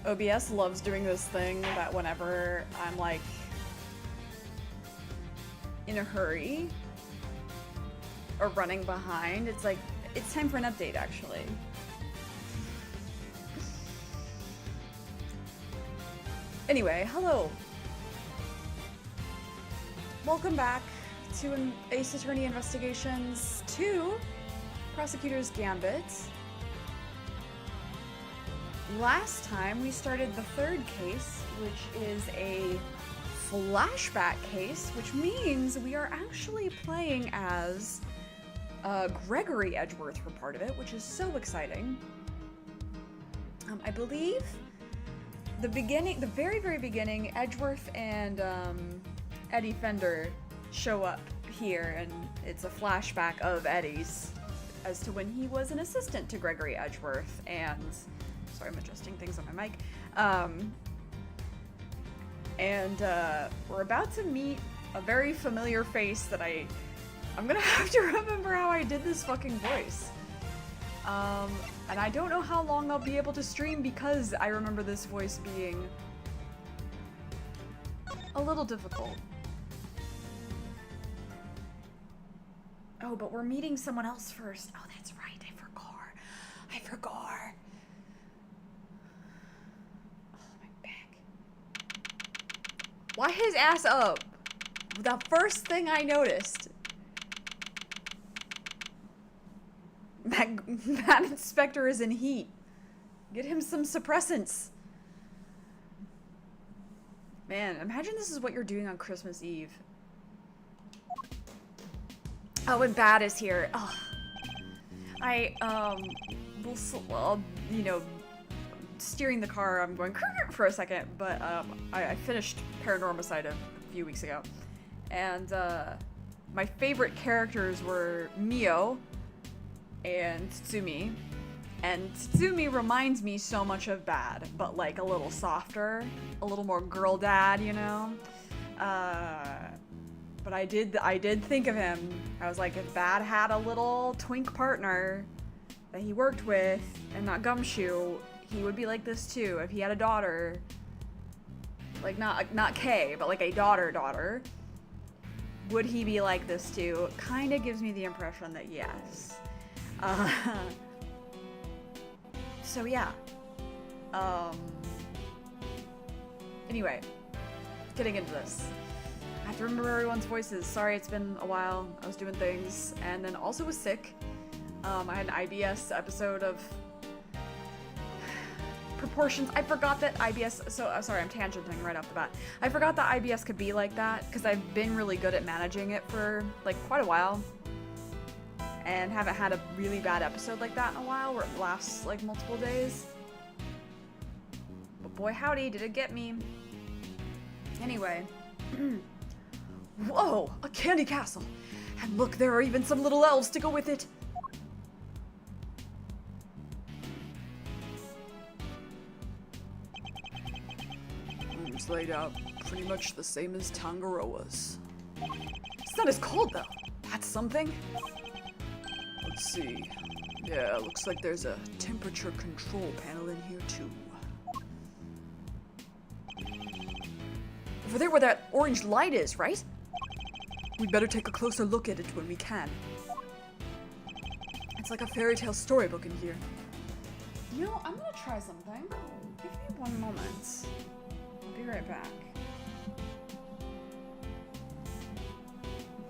OBS loves doing this thing that whenever I'm like in a hurry or running behind, it's like, it's time for an update actually. Anyway, hello. Welcome back to Ace Attorney Investigations 2, Prosecutor's Gambit. Last time we started the third case, which is a flashback case, which means we are actually playing as Gregory Edgeworth for part of it, which is so exciting. I believe the very, very beginning, Edgeworth and Eddie Fender show up here, and it's a flashback of Eddie's as to when he was an assistant to Gregory Edgeworth, and sorry, I'm adjusting things on my mic. We're about to meet a very familiar face that I'm gonna have to remember how I did this fucking voice. And I don't know how long I'll be able to stream because I remember this voice being a little difficult. Oh, but we're meeting someone else first. Oh, that's right, I forgot. Oh, my back. Why his ass up? The first thing I noticed. That inspector is in heat. Get him some suppressants. Man, imagine this is what you're doing on Christmas Eve. Oh, and Bad is here. Oh. You know, steering the car, I'm going for a second, but I finished Paranormicide a few weeks ago. And my favorite characters were Mio and Tsumi. And Tsumi reminds me so much of Bad, but like a little softer, a little more girl dad, you know? But I did think of him. I was like, if Bad had a little twink partner that he worked with and not Gumshoe, he would be like this too. If he had a daughter, like not Kay, but like a daughter, would he be like this too? Kind of gives me the impression that yes. So yeah. Anyway, getting into this. I have to remember everyone's voices. Sorry, it's been a while. I was doing things, and then also was sick. I had an IBS episode of Proportions. I forgot that IBS, sorry, I'm tangenting right off the bat. I forgot that IBS could be like that, because I've been really good at managing it for, like, quite a while. And haven't had a really bad episode like that in a while, where it lasts, like, multiple days. But boy howdy, did it get me. Anyway. Whoa, a candy castle! And look, there are even some little elves to go with it! Rooms laid out pretty much the same as Tangaroa's. It's not as cold though. That's something. Let's see. Yeah, looks like there's a temperature control panel in here too. Over there where that orange light is, right? We'd better take a closer look at it when we can. It's like a fairy tale storybook in here. You know, I'm gonna try something. Give me one moment. I'll be right back.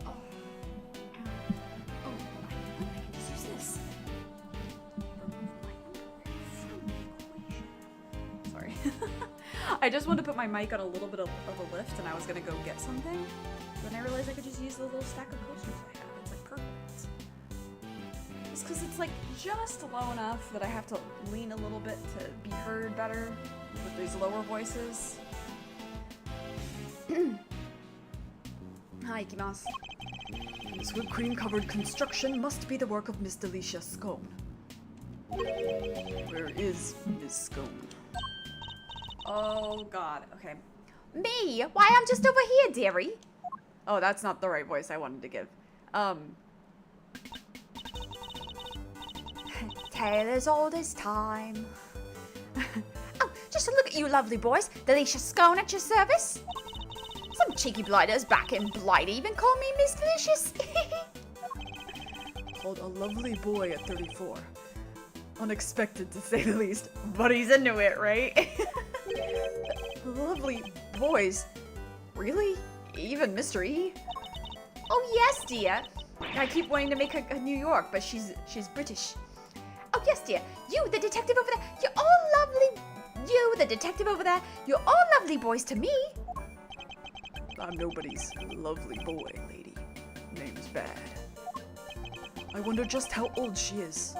Oh, I can just use this. Sorry. I just wanted to put my mic on a little bit of a lift, and I was gonna go get something. Then I realized I could just use the little stack of coasters I have. It's like perfect. It's because it's like just low enough that I have to lean a little bit to be heard better with these lower voices. Hi, ikimasu. This whipped cream covered construction must be the work of Miss Delicia Scone. Where is Miss Scone? Oh god, okay. Me? Why, I'm just over here, dearie. Oh, that's not the right voice I wanted to give. Taylor's all this time. Oh, just gosh, look at you lovely boys. Delicious scone at your service. Some cheeky blighters back in Blight even call me Miss Delicious. Called a lovely boy at 34. Unexpected to say the least, but he's into it, right? Lovely boys. Really? Even Mr. E? Oh yes, dear. I keep wanting to make her a New York, but she's British. Oh yes, dear. You, the detective over there, you're all lovely. You, the detective over there, you're all lovely boys to me. I'm nobody's lovely boy, lady. Name's Bad. I wonder just how old she is.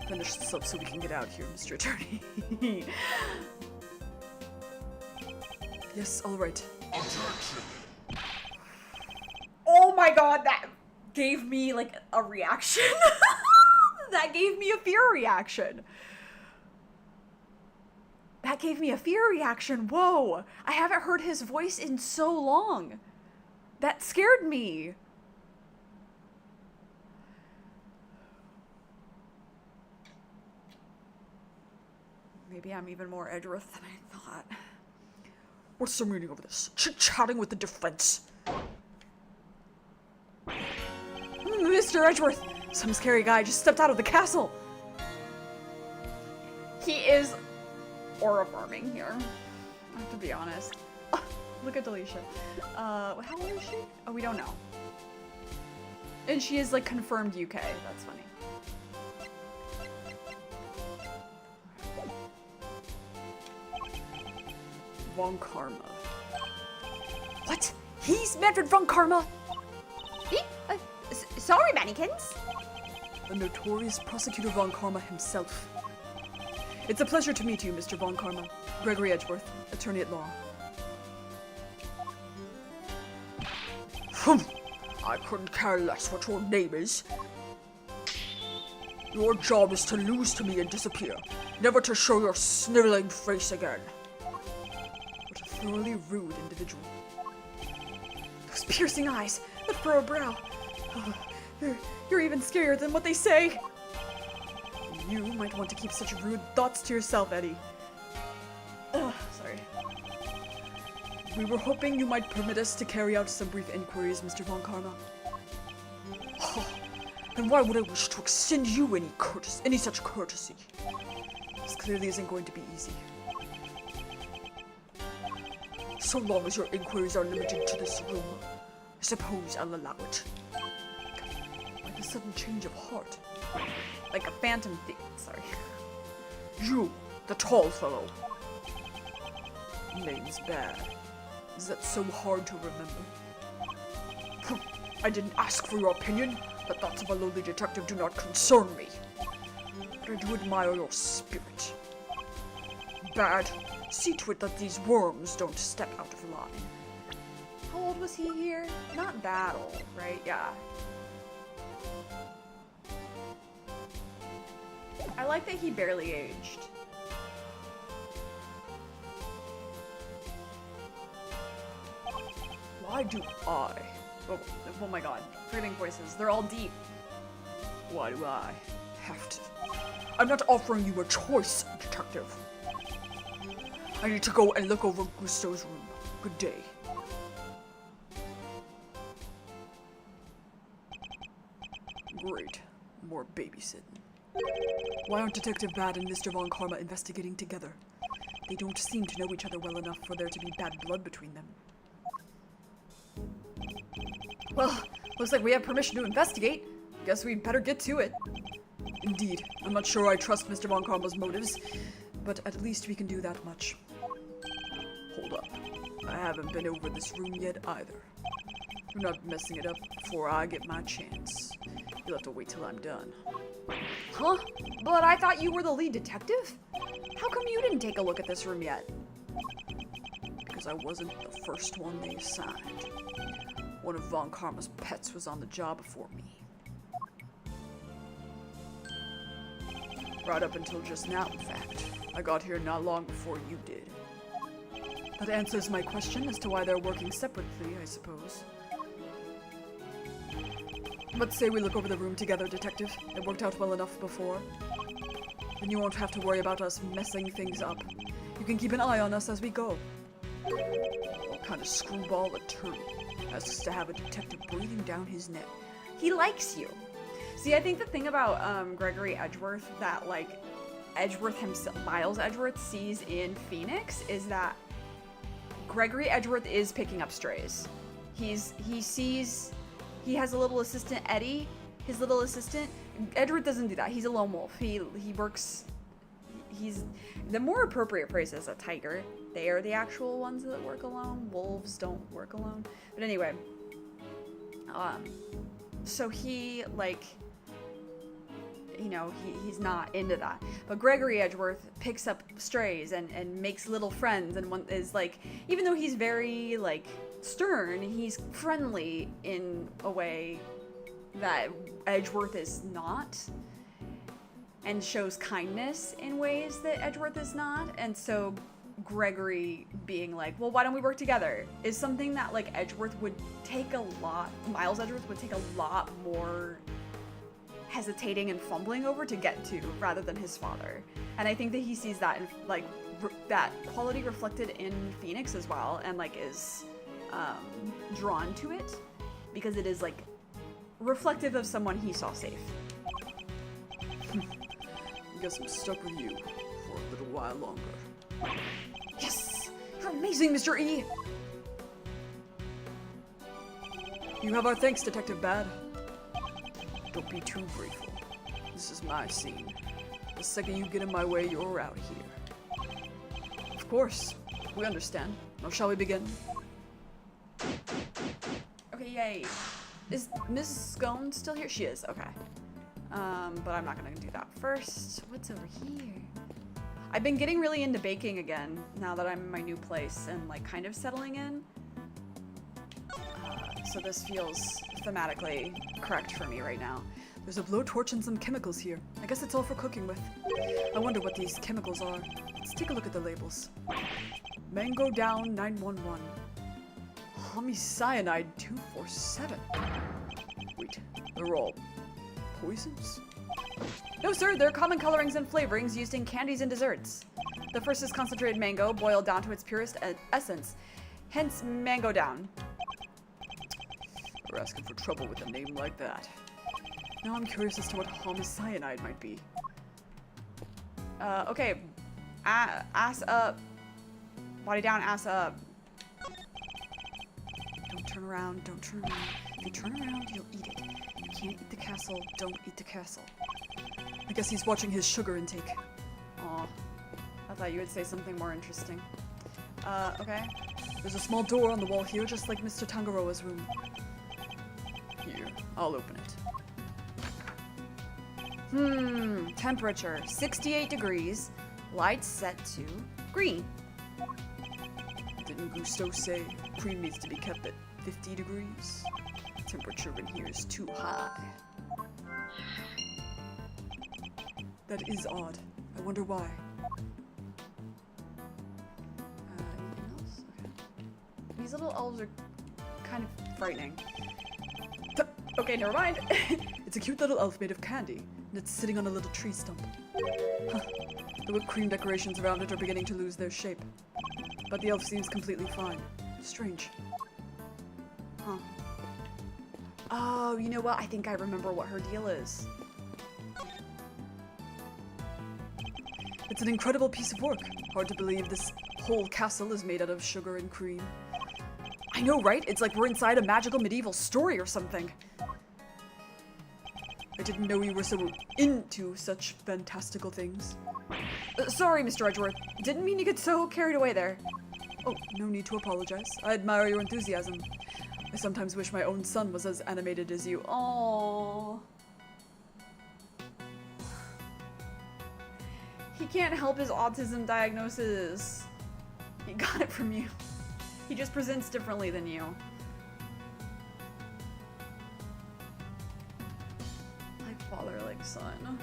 Finish this up so we can get out here, Mr. Attorney. Yes, all right. Objection. Oh my god, that gave me like a reaction. That gave me a fear reaction. That gave me a fear reaction. Whoa, I haven't heard his voice in so long. That scared me. Maybe I'm even more Edgeworth than I thought. What's the meaning of this? Chit-chatting with the defense. Mr. Edgeworth! Some scary guy just stepped out of the castle! He is aura-farming here. I have to be honest. Look at Delisha. How old is she? Oh, we don't know. And she is like confirmed UK. That's funny. Von Karma. What? He's Manfred von Karma? Sorry, mannequins. The notorious Prosecutor von Karma himself. It's a pleasure to meet you, Mr. von Karma. Gregory Edgeworth, attorney at law. I couldn't care less what your name is. Your job is to lose to me and disappear, never to show your sniveling face again. What a thoroughly rude individual. Those piercing eyes, that furrowed brow. Oh, you're even scarier than what they say. You might want to keep such rude thoughts to yourself, Eddie. Sorry. We were hoping you might permit us to carry out some brief inquiries, Mr. von Karma. Oh, and why would I wish to extend you any such courtesy? This clearly isn't going to be easy. So long as your inquiries are limited to this room, I suppose I'll allow it. Like a sudden change of heart. Like a phantom thief. Sorry. You, the tall fellow. Name's Bad. Is that so hard to remember? I didn't ask for your opinion. The thoughts of a lowly detective do not concern me. But I do admire your spirit. Bad, see to it that these worms don't step out of line. How old was he here? Not that old, right? Yeah. I like that he barely aged. Why do I? Oh my god. Breathing voices. They're all deep. Why do I have to? I'm not offering you a choice, detective. I need to go and look over Gusto's room. Good day. Great. More babysitting. Why aren't Detective Bad and Mr. Von Karma investigating together? They don't seem to know each other well enough for there to be bad blood between them. Well, looks like we have permission to investigate. Guess we'd better get to it. Indeed. I'm not sure I trust Mr. Von Karma's motives, but at least we can do that much. Hold up. I haven't been over this room yet either. You're not messing it up before I get my chance. You'll have to wait till I'm done. Huh? But I thought you were the lead detective? How come you didn't take a look at this room yet? Because I wasn't the first one they assigned. One of Von Karma's pets was on the job before me. Right up until just now, in fact. I got here not long before you did. That answers my question as to why they're working separately, I suppose. Let's say we look over the room together, Detective. It worked out well enough before. Then you won't have to worry about us messing things up. You can keep an eye on us as we go. What kind of screwball attorney asks to have a detective breathing down his neck? He likes you. See, I think the thing about Gregory Edgeworth that, like, Edgeworth himself, Miles Edgeworth sees in Phoenix is that Gregory Edgeworth is picking up strays. He has a little assistant, Eddie, his little assistant. Edgeworth doesn't do that. He's a lone wolf. He works, the more appropriate phrase is a tiger. They are the actual ones that work alone. Wolves don't work alone. But anyway, so he, like, you know, he's not into that. But Gregory Edgeworth picks up strays and makes little friends, and one is like, even though he's very, like, stern, he's friendly in a way that Edgeworth is not, and shows kindness in ways that Edgeworth is not. And so Gregory being like, well, why don't we work together, is something that, like, Edgeworth would take a lot, Miles Edgeworth would take a lot more hesitating and fumbling over to get to, rather than his father. And I think that he sees that in, like, that quality reflected in Phoenix as well, and, like, is drawn to it because it is, like, reflective of someone he saw safe. I guess I'm stuck with you for a little while longer. Yes! You're amazing, Mr. E! You have our thanks, Detective Bad. Don't be too grateful. This is my scene. The second you get in my way, you're out here. Of course. We understand. Now shall we begin? Okay, yay. Is Miss Scone still here? She is, okay. But I'm not gonna do that first. What's over here? I've been getting really into baking again now that I'm in my new place and, like, kind of settling in. So this feels thematically correct for me right now. There's a blowtorch and some chemicals here. I guess it's all for cooking with. I wonder what these chemicals are. Let's take a look at the labels. Mango Down 911. Homicyanide 247. Wait, they're all poisons? No, sir, they're common colorings and flavorings used in candies and desserts. The first is concentrated mango, boiled down to its purest essence. Hence, Mango Down. We're asking for trouble with a name like that. Now I'm curious as to what homicyanide might be. Okay. Ass up. Body down, ass up. Don't turn around, don't turn around. If you turn around, you'll eat it. You can't eat the castle, don't eat the castle. I guess he's watching his sugar intake. Aw. I thought you would say something more interesting. Okay. There's a small door on the wall here, just like Mr. Tangaroa's room. Here, I'll open it. Temperature 68 degrees. Lights set to green. Didn't Gusto say cream needs to be kept at 50 degrees? Temperature in here is too high. That is odd. I wonder why. Anything else? Okay. These little elves are kind of frightening. Okay, never mind. It's a cute little elf made of candy, and it's sitting on a little tree stump. Huh. The whipped cream decorations around it are beginning to lose their shape. But the elf seems completely fine. Strange. Huh. Oh, you know what? I think I remember what her deal is. It's an incredible piece of work. Hard to believe this whole castle is made out of sugar and cream. I know, right? It's like we're inside a magical medieval story or something. I didn't know you were so into such fantastical things. Sorry, Mr. Edgeworth. Didn't mean to get so carried away there. Oh, no need to apologize. I admire your enthusiasm. I sometimes wish my own son was as animated as you. Aww. He can't help his autism diagnosis. He got it from you. He just presents differently than you. Like father, like son.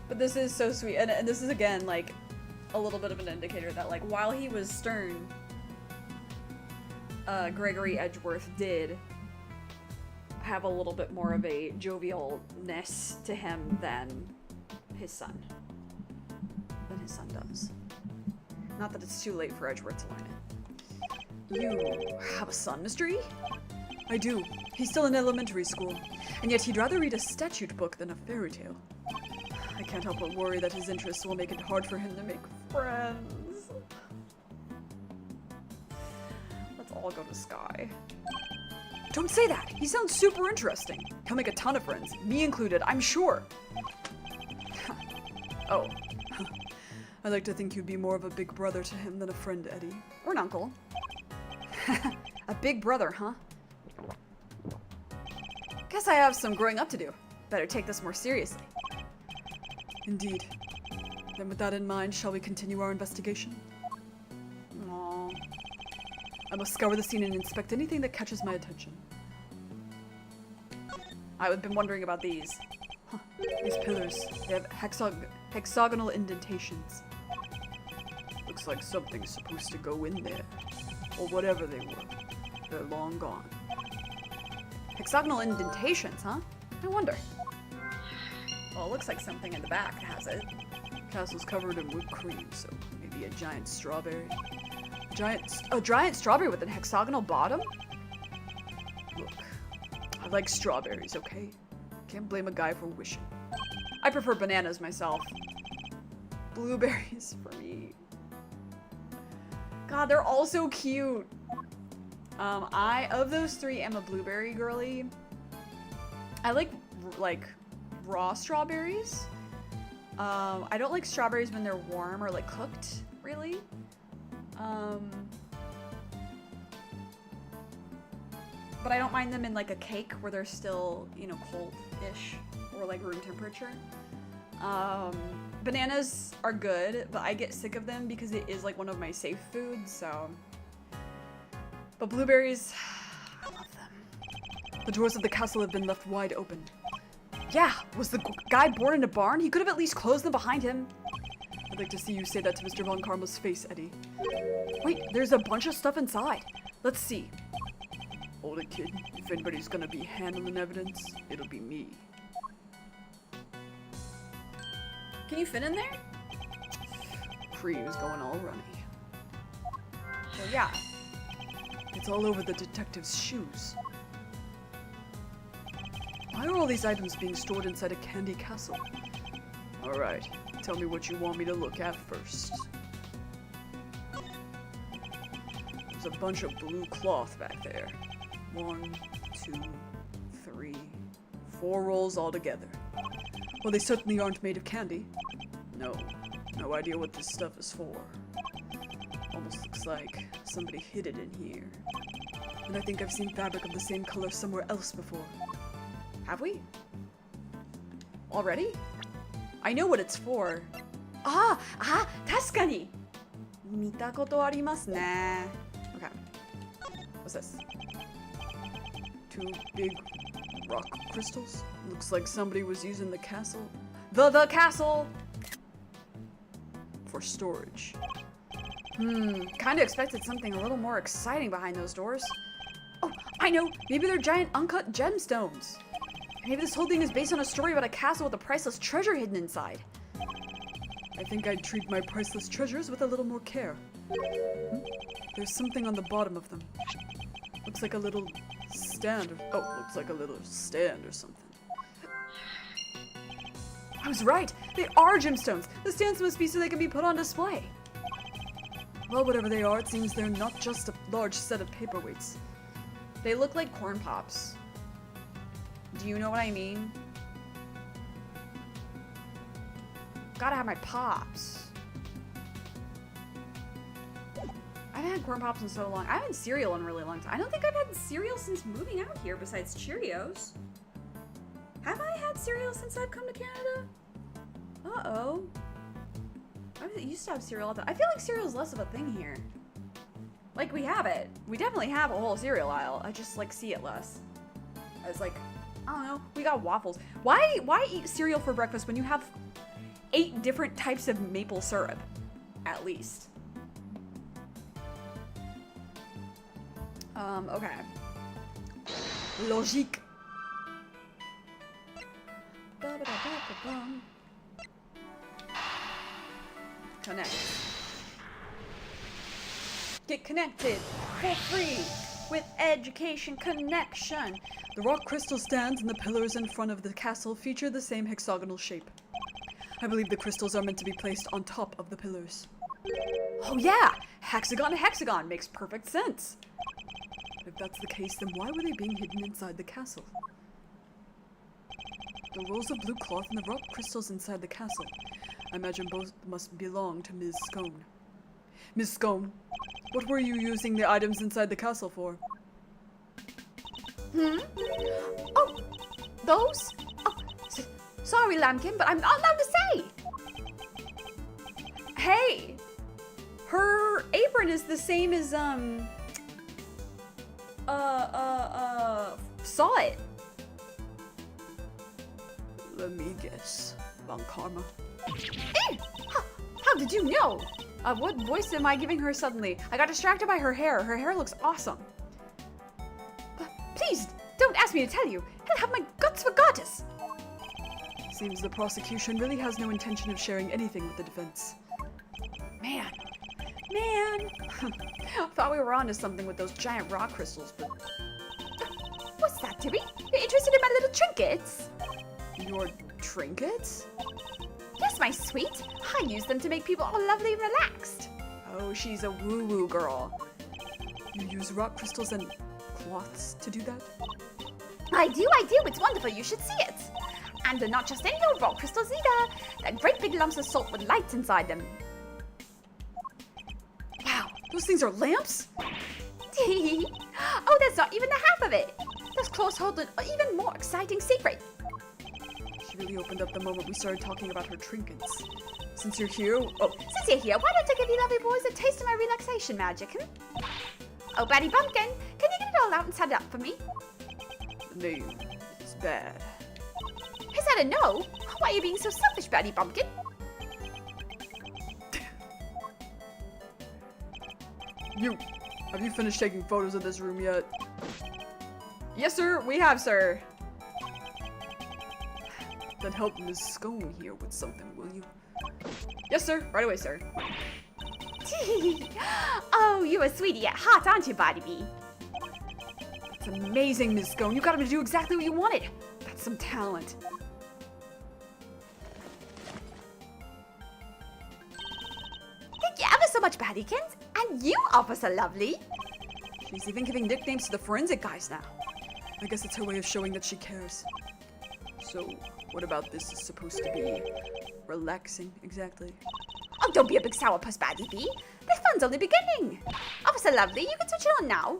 But this is so sweet. And this is, again, like, a little bit of an indicator that, like, while he was stern, Gregory Edgeworth did have a little bit more of a jovialness to him than his son. son does. Not that it's too late for Edgeworth to learn it. You have a son, Mr. E? I do. He's still in elementary school, and yet he'd rather read a statute book than a fairy tale. I can't help but worry that his interests will make it hard for him to make friends. Let's all go to Sky. Don't say that! He sounds super interesting. He'll make a ton of friends, me included, I'm sure. Oh. I like to think you'd be more of a big brother to him than a friend, Eddie. Or an uncle. A big brother, huh? Guess I have some growing up to do. Better take this more seriously. Indeed. Then with that in mind, shall we continue our investigation? Aww. I must scour the scene and inspect anything that catches my attention. I've been wondering about these. Huh. These pillars, they have hexagonal indentations. Looks like something's supposed to go in there. Or whatever they were. They're long gone. Hexagonal indentations, huh? I wonder. Well, it looks like something in the back has it. Castle's covered in whipped cream, so maybe a giant strawberry. A giant strawberry with a hexagonal bottom? Look, I like strawberries, okay? Can't blame a guy for wishing. I prefer bananas myself. Blueberries for me. God, they're all so cute. Of those three, am a blueberry girly. I like raw strawberries. I don't like strawberries when they're warm or like cooked, really. But I don't mind them in like a cake where they're still, you know, cold-ish or like room temperature. Bananas are good, but I get sick of them because it is like one of my safe foods, so. But blueberries, I love them. The doors of the castle have been left wide open. Yeah, was the guy born in a barn? He could have at least closed them behind him. I'd like to see you say that to Mr. Von Karma's face, Eddie. Wait, there's a bunch of stuff inside. Let's see. Hold it, kid. If anybody's gonna be handling evidence, it'll be me. Can you fit in there? Cream's going all runny. Well, yeah. It's all over the detective's shoes. Why are all these items being stored inside a candy castle? Alright, tell me what you want me to look at first. There's a bunch of blue cloth back there. 1, 2, 3, 4 rolls altogether. Well, they certainly aren't made of candy. No idea what this stuff is for. Almost looks like somebody hid it in here. And I think I've seen fabric of the same color somewhere else before. Have we? Already? I know what it's for. Ah, 確かに! 見たことありますね. Okay. What's this? 2 big rock crystals? Looks like somebody was using the castle. The castle! For storage. Kinda expected something a little more exciting behind those doors. Oh, I know! Maybe they're giant uncut gemstones. Maybe this whole thing is based on a story about a castle with a priceless treasure hidden inside. I think I'd treat my priceless treasures with a little more care. There's something on the bottom of them. Looks like a little stand. Looks like a little stand or something. I was right! They are gemstones! The stands must be so they can be put on display. Well, whatever they are, it seems they're not just a large set of paperweights. They look like corn pops. Do you know what I mean? Gotta have my pops. I haven't had corn pops in so long. I haven't had cereal in a really long time. I don't think I've had cereal since moving out here besides Cheerios. Have I had cereal since I've come to Canada? Uh-oh. I used to have cereal all the time. I feel like cereal is less of a thing here. Like, we have it. We definitely have a whole cereal aisle. I just, like, see it less. It's like, I don't know. We got waffles. Why eat cereal for breakfast when you have 8 different types of maple syrup? At least. Okay. Logique. Connect. Get connected for free with Education Connection. The rock crystal stands and the pillars in front of the castle feature the same hexagonal shape. I believe the crystals are meant to be placed on top of the pillars. Oh yeah, hexagon to hexagon makes perfect sense. If that's the case, then why were they being hidden inside the castle? The rolls of blue cloth and the rock crystals inside the castle. I imagine both must belong to Ms. Scone. Ms. Scone, what were you using the items inside the castle for? Oh, those? Oh, sorry, Lambkin, but I'm not allowed to say. Hey, her apron is the same as saw it. Let me guess. Von Karma. How did you know? What voice am I giving her suddenly? I got distracted by her hair. Her hair looks awesome. Please, don't ask me to tell you. He'll have my guts for goddess. Seems the prosecution really has no intention of sharing anything with the defense. Man. Thought we were onto something with those giant rock crystals, but What's that, Tibby? You're interested in my little trinkets? Your trinkets? Yes, my sweet. I use them to make people all lovely and relaxed. oh, she's a woo-woo girl. You use rock crystals and cloths to do that? I do. It's wonderful. You should see it. And they're not just any old rock crystals either. They're great big lumps of salt with lights inside them. Wow, those things are lamps? Oh, that's not even the half of it. Those claws hold an even more exciting secret. She really opened up the moment we started talking about her trinkets. Since you're here, Since you're here, why don't I give you lovely boys a taste of my relaxation magic, Oh, Batty Bumpkin, can you get it all out and set it up for me? no, it's bad. Is that a no? Why are you being so selfish, Batty Bumpkin? Have you finished taking photos of this room yet? Yes, sir, we have, sir. Then help Ms. Scone here with something, will you? Yes, sir, right away, sir. Oh, you're a sweetie at heart, aren't you, Body Bee? It's amazing, Ms. Scone. You got him to do exactly what you wanted. That's some talent. Thank you ever so much, Battykins. And you, Officer Lovely. She's even giving nicknames to the forensic guys now. I guess it's her way of showing that she cares. So, what about this is supposed to be relaxing, exactly? Oh, don't be a big sourpuss, Batty Bee. The fun's only beginning. Officer Lovely, you can switch it on now.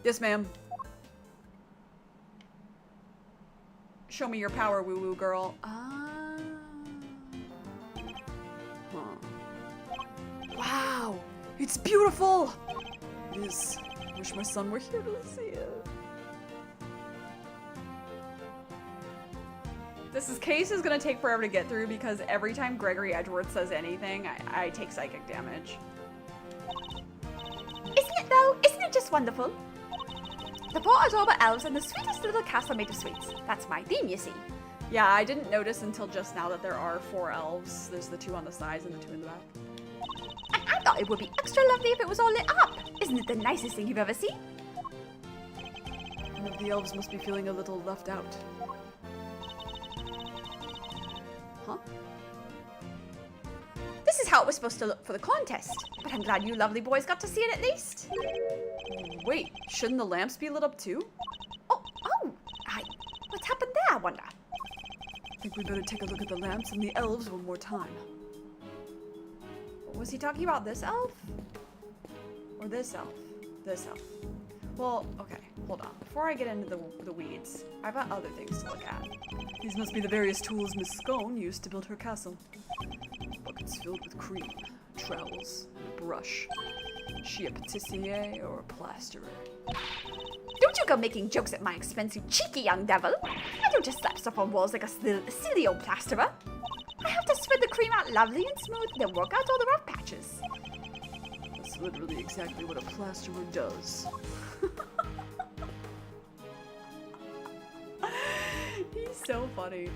Yes, ma'am. Show me your power, woo-woo girl. Wow, it's beautiful. It is. I wish my son were here to see it. This case is gonna take forever to get through because every time Gregory Edgeworth says anything, I take psychic damage. Isn't it though? Isn't it just wonderful? The 4 adorable elves and the sweetest little castle made of sweets. That's my theme, you see. Yeah, I didn't notice until just now that there are 4 elves. There's the 2 on the sides and the 2 in the back. And I thought it would be extra lovely if it was all lit up. Isn't it the nicest thing you've ever seen? One of the elves must be feeling a little left out. Huh? This is how it was supposed to look for the contest. But I'm glad you lovely boys got to see it at least. Wait, shouldn't the lamps be lit up too? What's happened there, I wonder? I think we better take a look at the lamps and the elves one more time. Was he talking about this elf? Or this elf? This elf. Well, okay, hold on. Before I get into the weeds, I've got other things to look at. These must be the various tools Miss Scone used to build her castle. Buckets filled with cream, trowels, and a brush. Is she a patissier or a plasterer? Don't you go making jokes at my expense, you cheeky young devil. I don't just slap stuff on walls like a silly old plasterer. I have to spread the cream out lovely and smooth, then work out all the rough patches. That's literally exactly what a plasterer does. He's so funny.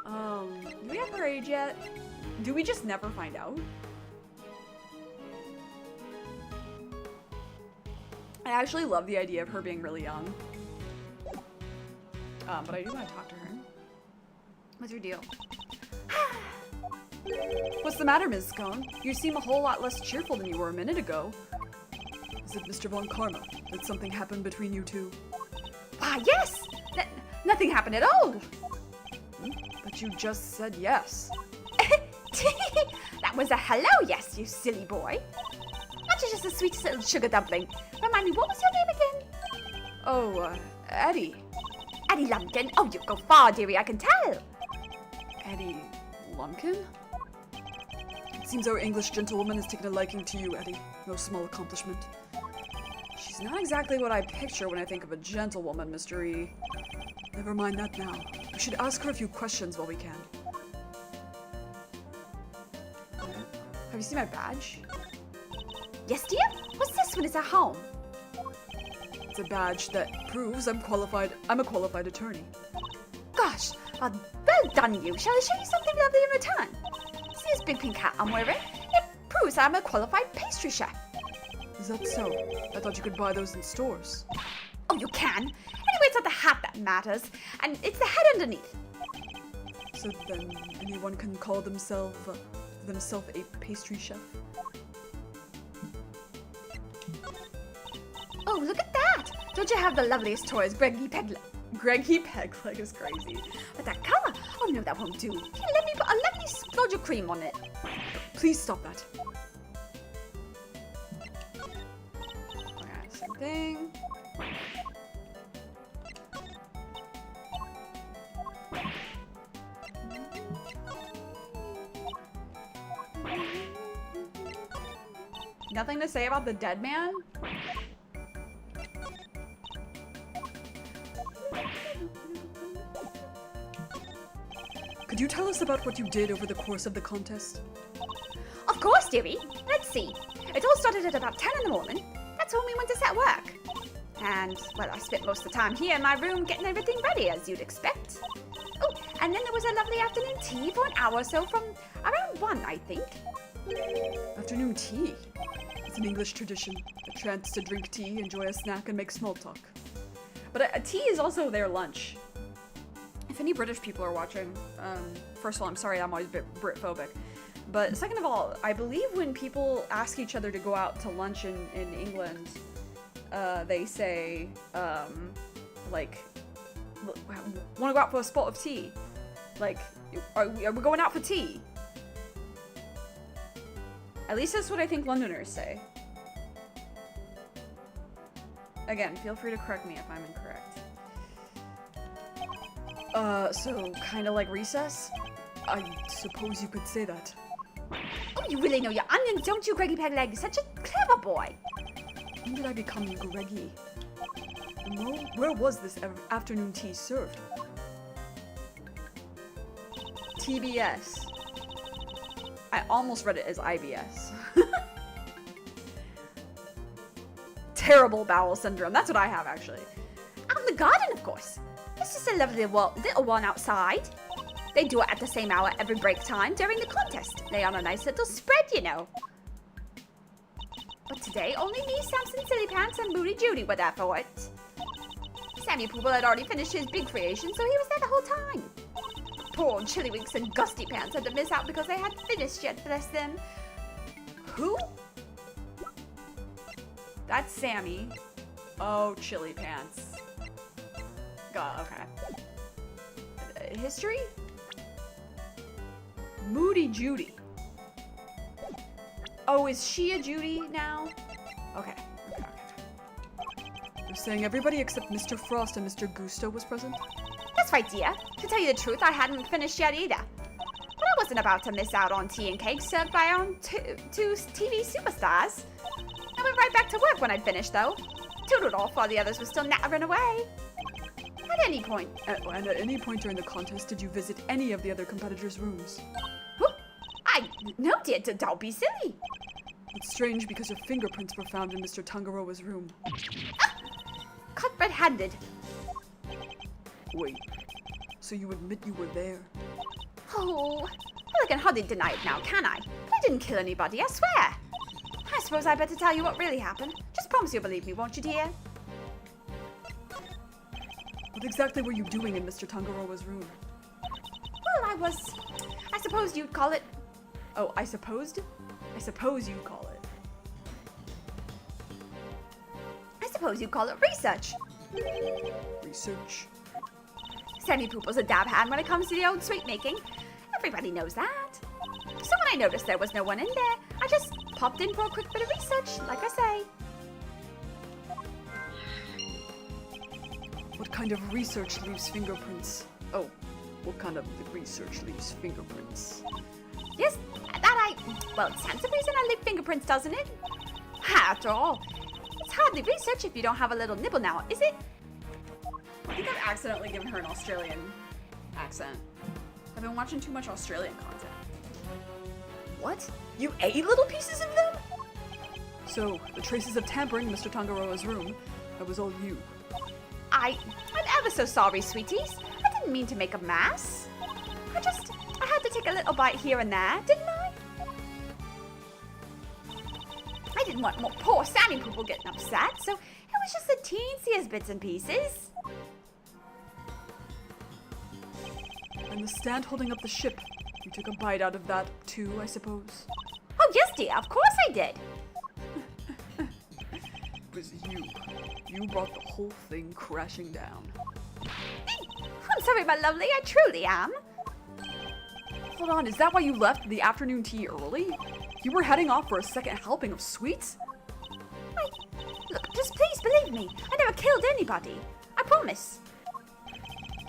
Do we have her age yet? Do we just never find out? I actually love the idea of her being really young. But I do want to talk to her. What's your deal? What's the matter, Ms. Scone? You seem a whole lot less cheerful than you were a minute ago. Is it Mr. Von Karma? Did something happen between you two? Why, yes! Nothing happened at all. But you just said yes. That was a hello yes, you silly boy. Aren't you just the sweetest little sugar dumpling? Remind me, what was your name again? Oh, Eddie. Eddie Lumpkin. Oh, you go far, dearie, I can tell. Eddie Lumpkin? It seems our English gentlewoman has taken a liking to you, Eddie. No small accomplishment. She's not exactly what I picture when I think of a gentlewoman, Mr. E. Never mind that now. We should ask her a few questions while we can. Have you seen my badge? Yes, dear? What's this when it's at home? It's a badge that proves I'm a qualified attorney. Gosh, well done you. Shall I show you something lovely in return? See this big pink hat I'm wearing? It proves I'm a qualified pastry chef. Is that so? I thought you could buy those in stores. Oh, you can. Anyway, it's not the hat that matters, and it's the head underneath. So then anyone can call themselves a pastry chef? Oh, look at that! Don't you have the loveliest toys, Greggy Pegleg? Greggy Pegleg is crazy. But that color! Oh no, that won't do. Here, let me put a lovely splodge of cream on it. Please stop that. Okay, same thing. Nothing to say about the dead man? Could you tell us about what you did over the course of the contest? Of course, dearie. Let's see. It all started at about 10 in the morning. That's when we went to set work. And, well, I spent most of the time here in my room getting everything ready, as you'd expect. Oh, and then there was a lovely afternoon tea for an hour or so from around 1, I think. Afternoon tea? It's an English tradition. A chance to drink tea, enjoy a snack, and make small talk. But a tea is also their lunch. If any British people are watching, first of all, I'm sorry, I'm always a bit Britphobic. But second of all, I believe when people ask each other to go out to lunch in England, they say, like, want to go out for a spot of tea? Like, are we going out for tea? At least that's what I think Londoners say. Again, feel free to correct me if I'm incorrect. So kind of like recess? I suppose you could say that. Oh, you really know your onions, don't you, Greggy Pegleg? Such a clever boy. When did I become Greggy? And where was this afternoon tea served? TBS. I almost read it as IBS. Terrible bowel syndrome. That's what I have, actually. Out in the garden, of course. It's just a lovely little one outside. They do it at the same hour every break time during the contest. Lay on a nice little spread, you know. But today, only me, Samson Sillypants, and Booty Judy were there for it. Sammy Poople had already finished his big creation, so he was there the whole time. Poor old Chillywinks and Gusty Pants had to miss out because they hadn't finished yet, bless them. Who? That's Sammy. Oh, Chili Pants. God, okay. History? Moody Judy. Oh, is she a Judy now? Okay. You're saying everybody except Mr. Frost and Mr. Gusto was present? That's right, dear. To tell you the truth, I hadn't finished yet either. But I wasn't about to miss out on tea and cake served by our own two TV superstars. I went right back to work when I'd finished, though. Tootled off while the others were still nattering away. At any point. And at any point during the contest, did you visit any of the other competitors' rooms? No, dear, don't be silly. It's strange because your fingerprints were found in Mr. Tangaroa's room. Caught red-handed. Wait, so you admit you were there? Oh, well, I can hardly deny it now, can I? But I didn't kill anybody, I swear. I suppose I better tell you what really happened. Just promise you'll believe me, won't you, dear? What exactly were you doing in Mr. Tangaroa's room? Well, I suppose you'd call it... Oh, I supposed? I suppose you'd call it. I suppose you'd call it research. Research? Sammy Poople's a dab hand when it comes to the old sweet making. Everybody knows that. So when I noticed there was no one in there, I just popped in for a quick bit of research, like I say. What kind of research leaves fingerprints? Oh, what kind of research leaves fingerprints? Yes, well, it stands to reason I leave fingerprints, doesn't it? After all, it's hardly research if you don't have a little nibble now, is it? I think I've accidentally given her an Australian accent. I've been watching too much Australian content. What? You ate little pieces of them? So, the traces of tampering in Mr. Tangaroa's room, that was all you. I'm ever so sorry, sweeties. I didn't mean to make a mess. I had to take a little bite here and there, didn't I? I didn't want more poor Sammy Poople getting upset, so it was just the teensiest bits and pieces. And the stand holding up the ship, you took a bite out of that too, I suppose? Oh, yes, dear, of course I did. It was you. You brought the whole thing crashing down. I'm sorry, my lovely, I truly am. Hold on, is that why you left the afternoon tea early? You were heading off for a second helping of sweets? Look, just please believe me. I never killed anybody. I promise.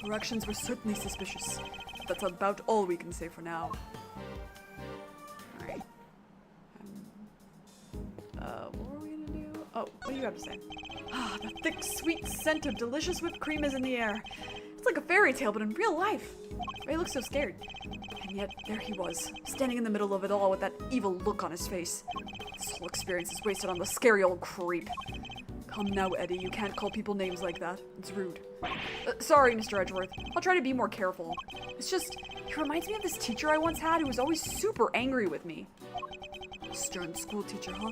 Your actions were certainly suspicious. That's about all we can say for now. Alright. What were we gonna do? Oh, what do you have to say? Ah, the thick, sweet scent of delicious whipped cream is in the air. It's like a fairy tale, but in real life. Ray looked so scared. And yet, there he was, standing in the middle of it all with that evil look on his face. This whole experience is wasted on the scary old creep. Come now, Eddie, you can't call people names like that. It's rude. Sorry, Mr. Edgeworth. I'll try to be more careful. It's just, he reminds me of this teacher I once had who was always super angry with me. Stern school teacher, huh?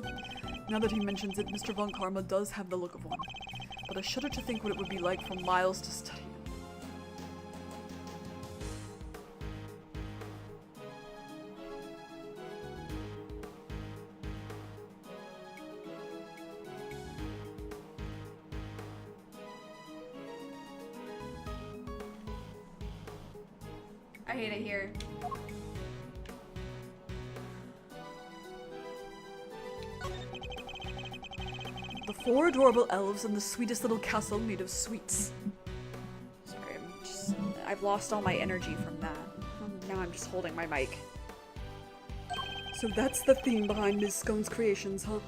Now that he mentions it, Mr. Von Karma does have the look of one. But I shudder to think what it would be like for Miles to study him. I hate it here. The 4 adorable elves in the sweetest little castle made of sweets. Sorry, I've lost all my energy from that. Now I'm just holding my mic. So that's the theme behind Ms. Scone's creations, huh?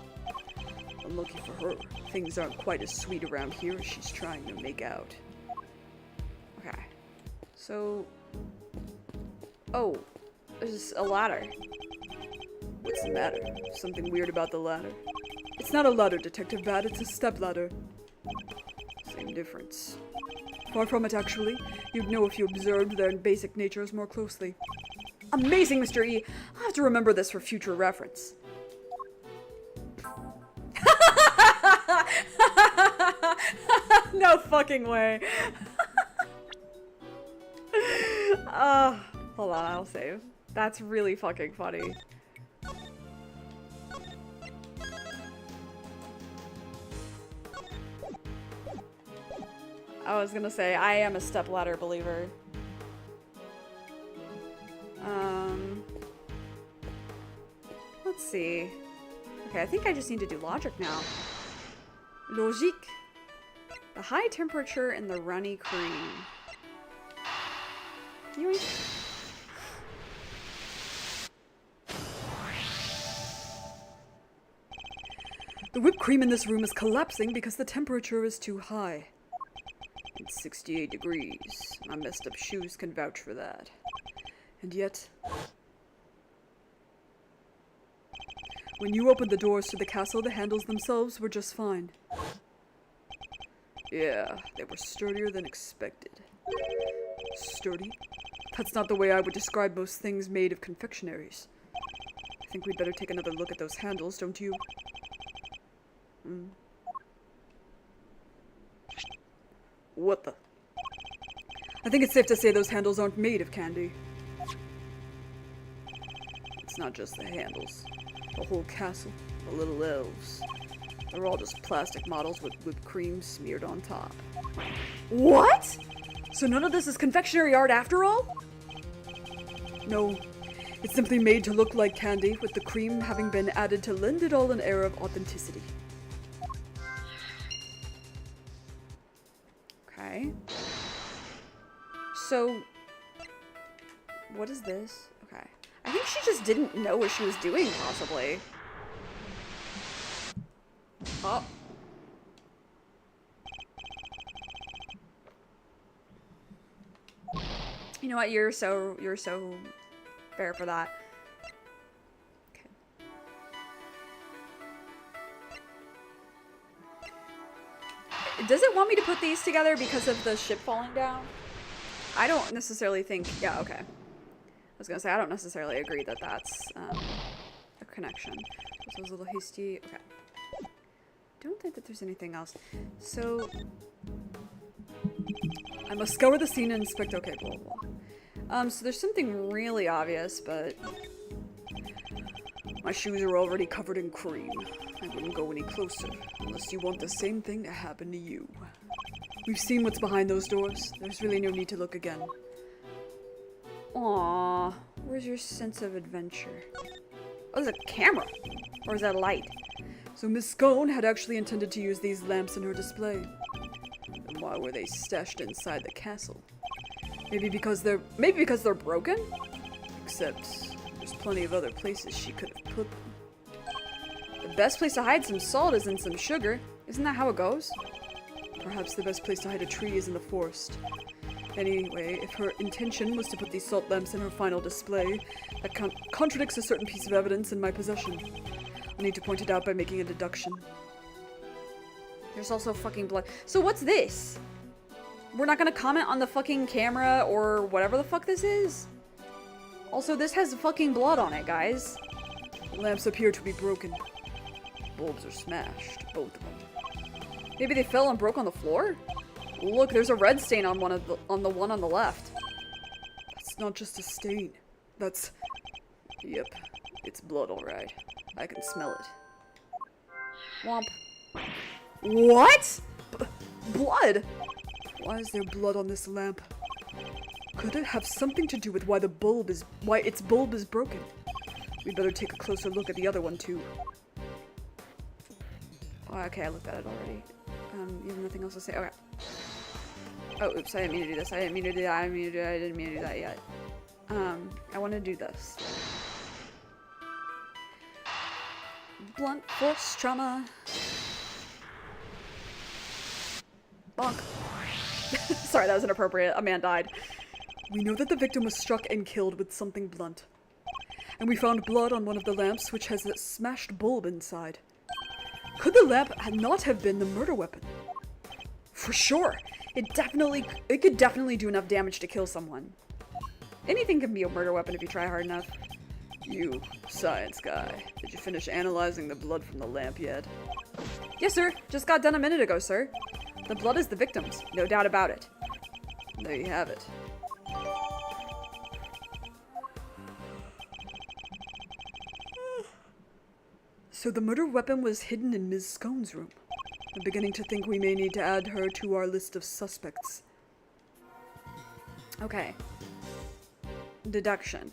Unlucky for her, things aren't quite as sweet around here as she's trying to make out. Okay. So... Oh, there's a ladder. What's the matter? Something weird about the ladder? It's not a ladder, Detective Bad, it's a step ladder. Same difference. Far from it, actually. You'd know if you observed their basic natures more closely. Amazing, Mr. E! I'll have to remember this for future reference. No fucking way. Hold on, I'll save. That's really fucking funny. I was gonna say, I am a stepladder believer. Let's see. Okay, I think I just need to do logic now. Logique. The high temperature and the runny cream. Yoink. The whipped cream in this room is collapsing because the temperature is too high. It's 68 degrees. My messed up shoes can vouch for that. And yet... when you opened the doors to the castle, the handles themselves were just fine. Yeah, they were sturdier than expected. Sturdy? That's not the way I would describe most things made of confectionaries. I think we'd better take another look at those handles, don't you? What the? I think it's safe to say those handles aren't made of candy. It's not just the handles. The whole castle, the little elves. They're all just plastic models with whipped cream smeared on top. What? So none of this is confectionery art after all? No, it's simply made to look like candy, with the cream having been added to lend it all an air of authenticity. Okay. So, what is this? Okay. I think she just didn't know what she was doing, possibly. Oh. You know what? You're so fair for that. Okay. Does it want me to put these together because of the ship falling down? I don't necessarily think... Yeah, okay. I was gonna say, I don't necessarily agree that that's a connection. This was a little hasty. Okay. Don't think that there's anything else. So... I must scour the scene and inspect. Okay, blah, blah, blah. So there's something really obvious, but... My shoes are already covered in cream. I wouldn't go any closer, unless you want the same thing to happen to you. We've seen what's behind those doors. There's really no need to look again. Aww, where's your sense of adventure? Oh, there's a camera! Or is that a light? So Miss Scone had actually intended to use these lamps in her display. And why were they stashed inside the castle? Maybe because they're broken? Except there's plenty of other places she could have put them. The best place to hide some salt is in some sugar. Isn't that how it goes? Perhaps the best place to hide a tree is in the forest. Anyway, if her intention was to put these salt lamps in her final display, that contradicts a certain piece of evidence in my possession. I need to point it out by making a deduction. There's also fucking blood. So what's this? We're not gonna comment on the fucking camera or whatever the fuck this is? Also, this has fucking blood on it, guys. The lamps appear to be broken. Bulbs are smashed, both of them. Maybe they fell and broke on the floor? Look, there's a red stain on the one on the left. That's not just a stain. That's... Yep, it's blood alright. I can smell it. Womp. What? Blood? Why is there blood on this lamp? Could it have something to do with why its bulb is broken? We better take a closer look at the other one too. Oh, okay, I looked at it already. You have nothing else to say? Okay. Oh, oops, I didn't mean to do this. I didn't mean to do that. I didn't mean to do that yet. I want to do this. Blunt force trauma. Bonk. Sorry, that was inappropriate. A man died. We know that the victim was struck and killed with something blunt. And we found blood on one of the lamps, which has a smashed bulb inside. Could the lamp not have been the murder weapon? For sure. It could definitely do enough damage to kill someone. Anything can be a murder weapon if you try hard enough. You, science guy, did you finish analyzing the blood from the lamp yet? Yes, sir. Just got done a minute ago, sir. The blood is the victim's, no doubt about it. There you have it. So the murder weapon was hidden in Ms. Scone's room. I'm beginning to think we may need to add her to our list of suspects. Okay. Deduction.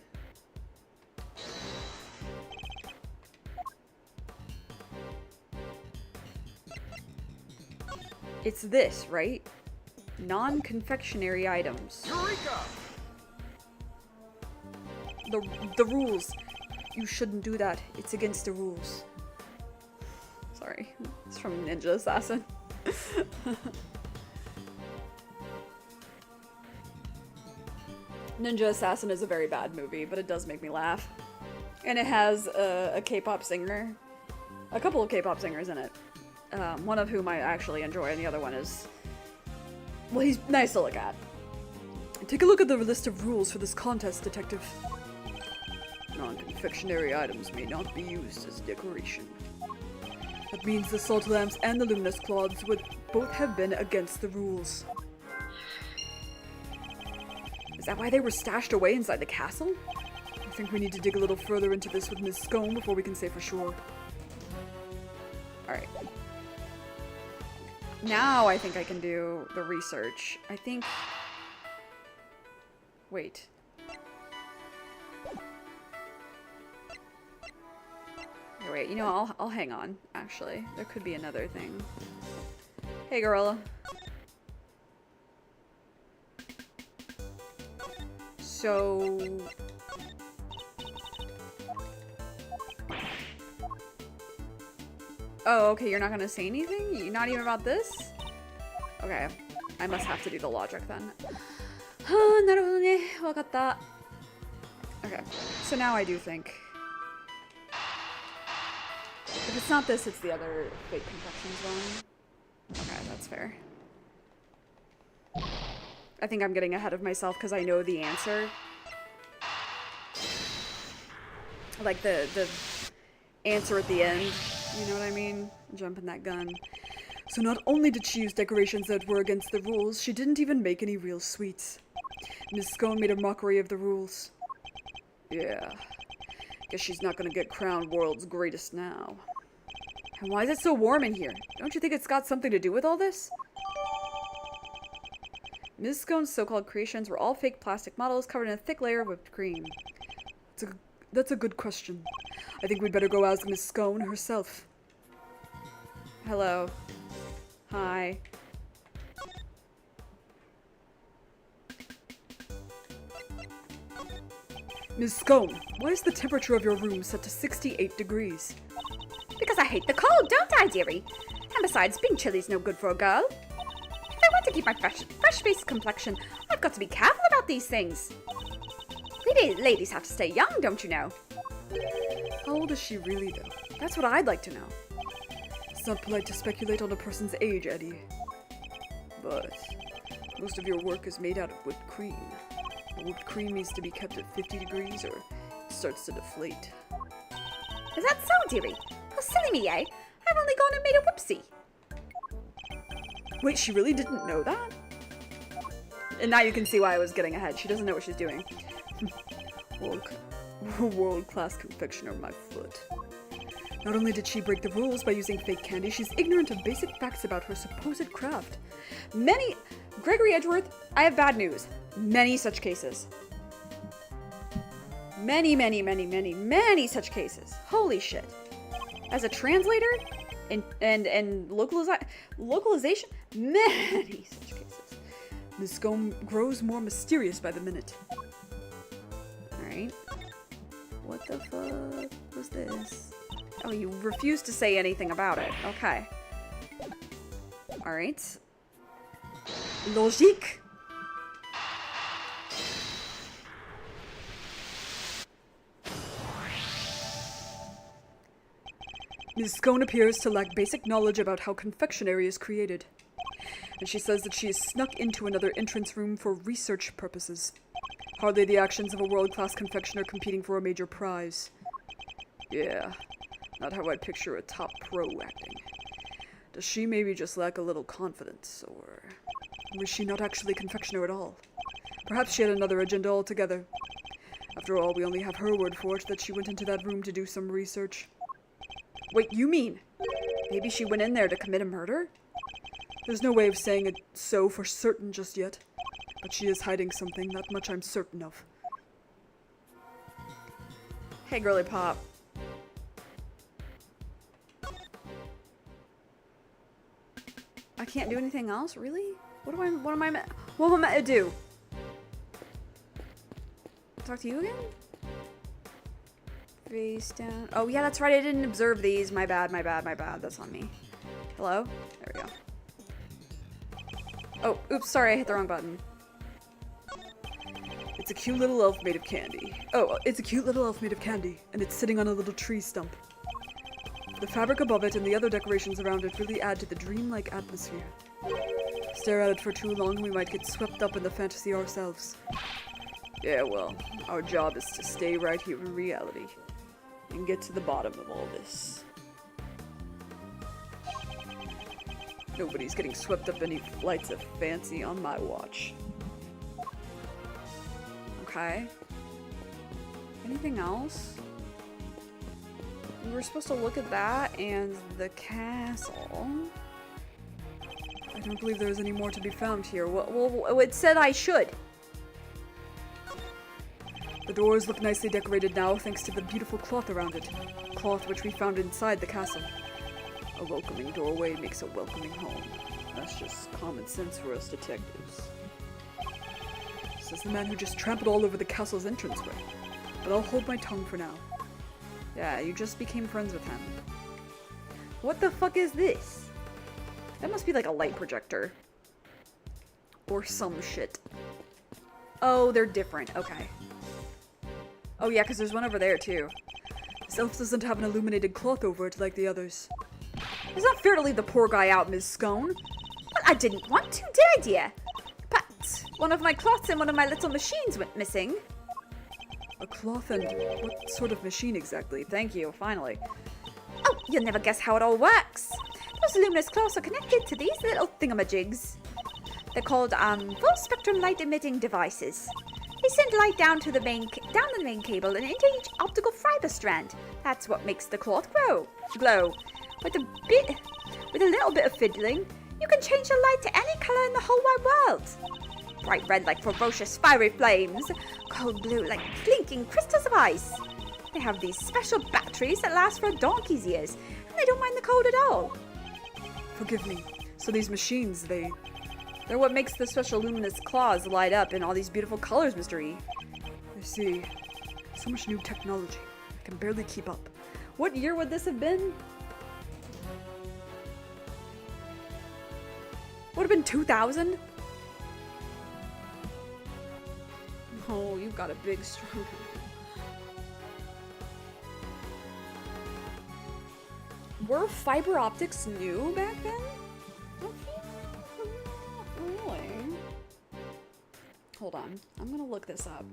It's this, right? Non-confectionery items. Eureka! The rules. You shouldn't do that. It's against the rules. Sorry. It's from Ninja Assassin. Ninja Assassin is a very bad movie, but it does make me laugh. And it has a K-pop singer. A couple of K-pop singers in it. One of whom I actually enjoy, and the other one is... well, he's nice to look at. Take a look at the list of rules for this contest, Detective. Non-confectionery items may not be used as decoration. That means the salt lamps and the luminous cloths would both have been against the rules. Is that why they were stashed away inside the castle? I think we need to dig a little further into this with Ms. Scone before we can say for sure. Alright. Now I think I can do the research. I think... Wait. Okay, wait, you know, I'll hang on, actually. There could be another thing. Hey, gorilla. So... Oh, okay, you're not gonna say anything? You're not even about this? Okay, I must have to do the logic then. Okay, so now I do think. If it's not this, it's the other fake complexions one. Okay, that's fair. I think I'm getting ahead of myself because I know the answer. Like the answer at the end. You know what I mean? Jumping that gun. So not only did she use decorations that were against the rules, she didn't even make any real sweets. Miss Scone made a mockery of the rules. Yeah. Guess she's not gonna get crowned world's greatest now. And why is it so warm in here? Don't you think it's got something to do with all this? Ms. Scone's so-called creations were all fake plastic models covered in a thick layer of whipped cream. That's a good question. I think we'd better go ask Miss Scone herself. Hello. Hi. Miss Scone, why is the temperature of your room set to 68 degrees? Because I hate the cold, don't I, dearie? And besides, being chilly's no good for a girl. If I want to keep my fresh-faced complexion, I've got to be careful about these things. Ladies have to stay young, don't you know? How old is she really, though? That's what I'd like to know. It's not polite to speculate on a person's age, Eddie. But most of your work is made out of whipped cream. The whipped cream needs to be kept at 50 degrees or it starts to deflate. Is that so, dearie? How silly me, eh? I've only gone and made a whoopsie. Wait, she really didn't know that? And now you can see why I was getting ahead. She doesn't know what she's doing. World-class confectioner, my foot. Not only did she break the rules by using fake candy, she's ignorant of basic facts about her supposed craft. Gregory Edgeworth, I have bad news. Many such cases. Many such cases. Holy shit. As a translator and localization, many such cases. Miss Scone grows more mysterious by the minute. Alright. What the fuck was this? Oh, you refuse to say anything about it. Okay. Alright. Logique. Ms. Scone appears to lack basic knowledge about how confectionery is created. And she says that she is snuck into another entrance room for research purposes. Hardly the actions of a world-class confectioner competing for a major prize. Yeah, not how I'd picture a top pro acting. Does she maybe just lack a little confidence, or was she not actually a confectioner at all? Perhaps she had another agenda altogether. After all, we only have her word for it that she went into that room to do some research. Wait, you mean maybe she went in there to commit a murder? There's no way of saying it so for certain just yet. But she is hiding something, that much I'm certain of. Hey, girly pop. I can't do anything else? Really? What am I meant to do? Talk to you again? Face down. Oh, yeah, that's right. I didn't observe these. My bad. That's on me. Hello? There we go. Oh, oops, sorry. I hit the wrong button. It's a cute little elf made of candy. Oh, it's a cute little elf made of candy, and it's sitting on a little tree stump. The fabric above it and the other decorations around it really add to the dreamlike atmosphere. Stare at it for too long, we might get swept up in the fantasy ourselves. Yeah, well, our job is to stay right here in reality and get to the bottom of all this. Nobody's getting swept up any flights of fancy on my watch. Okay. Anything else? We were supposed to look at that and the castle. I don't believe there's any more to be found here. Well, it said I should. The doors look nicely decorated now thanks to the beautiful cloth around it. Cloth which we found inside the castle. A welcoming doorway makes a welcoming home. That's just common sense for us detectives. Says the man who just trampled all over the castle's entranceway. But I'll hold my tongue for now. Yeah, you just became friends with him. What the fuck is this? That must be like a light projector. Or some shit. Oh, they're different. Okay. Oh yeah, because there's one over there too. This elf doesn't have an illuminated cloth over it like the others. It's not fair to leave the poor guy out, Ms. Scone. Well, I didn't want to, did I, dear? But one of my cloths and one of my little machines went missing. A cloth and what sort of machine exactly? Thank you, finally. Oh, you'll never guess how it all works. Those luminous cloths are connected to these little thingamajigs. They're called full spectrum light emitting devices. They send light down the main cable and into each optical fiber strand. That's what makes the cloth glow. With a little bit of fiddling, you can change the light to any color in the whole wide world. Bright red like ferocious fiery flames, cold blue like blinking crystals of ice. They have these special batteries that last for a donkey's years, and they don't mind the cold at all. Forgive me. So these machines, they're what makes the special luminous claws light up in all these beautiful colors, Mr. E. I see. So much new technology. I can barely keep up. What year would this have been? Would have been 2000? Oh, you've got a big, strong... Were fiber optics new back then? Really? Hold on. I'm gonna look this up.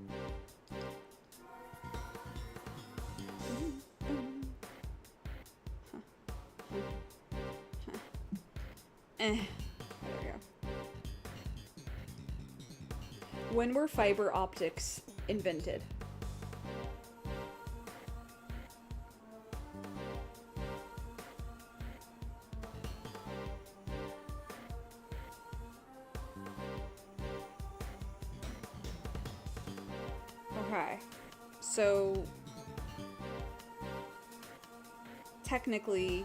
There we go. When were fiber optics invented? Okay, so technically,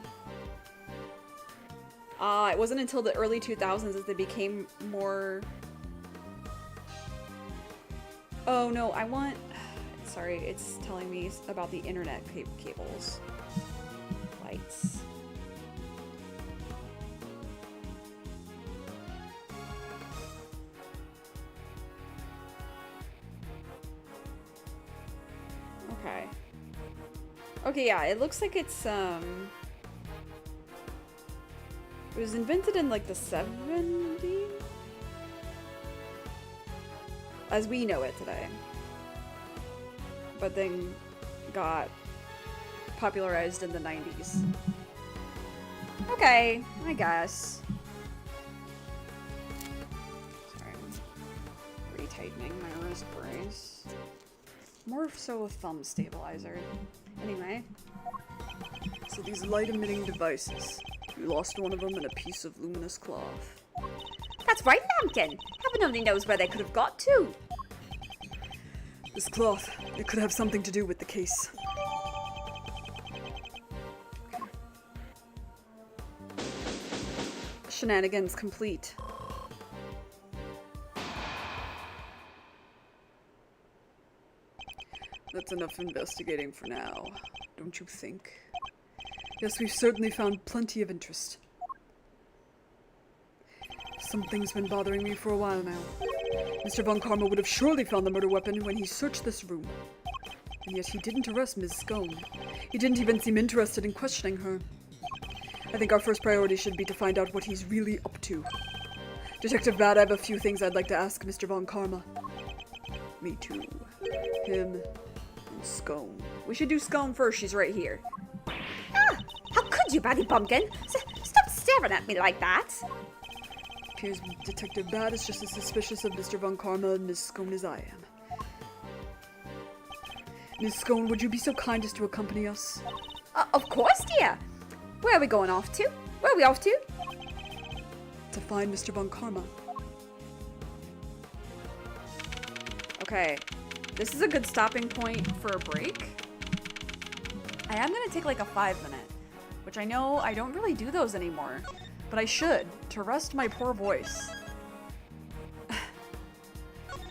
it wasn't until the early 2000s that they became more... Oh no, sorry, it's telling me about the internet cables. Lights. Okay. Okay, yeah, it looks like it's, it was invented in, like, the 70s? As we know it today. But then got popularized in the 90s. Okay, I guess. Sorry, I'm retightening my wrist brace. More so a thumb stabilizer. Anyway. So these light-emitting devices. You lost one of them in a piece of luminous cloth. That's right, Lambkin. Heaven only knows where they could have got to. This cloth, it could have something to do with the case. Shenanigans complete. That's enough investigating for now, don't you think? Yes, we've certainly found plenty of interest. Something's been bothering me for a while now. Mr. Von Karma would have surely found the murder weapon when he searched this room. And yet he didn't arrest Ms. Scone. He didn't even seem interested in questioning her. I think our first priority should be to find out what he's really up to. Detective Bad, I have a few things I'd like to ask Mr. Von Karma. Me too. Him and Scone. We should do Scone first. She's right here. Ah, how could you, Batty Pumpkin? Stop staring at me like that. Appears Detective Bad is just as suspicious of Mr. Von Karma and Miss Scone as I am. Miss Scone, would you be so kind as to accompany us? Of course, dear. Where are we going off to? Where are we off to? To find Mr. Von Karma. Okay, this is a good stopping point for a break. I am gonna take like a 5-minute, which I know I don't really do those anymore, but I should, to rest my poor voice.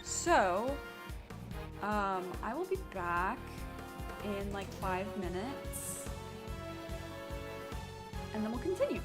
So, I will be back in like 5 minutes, and then we'll continue.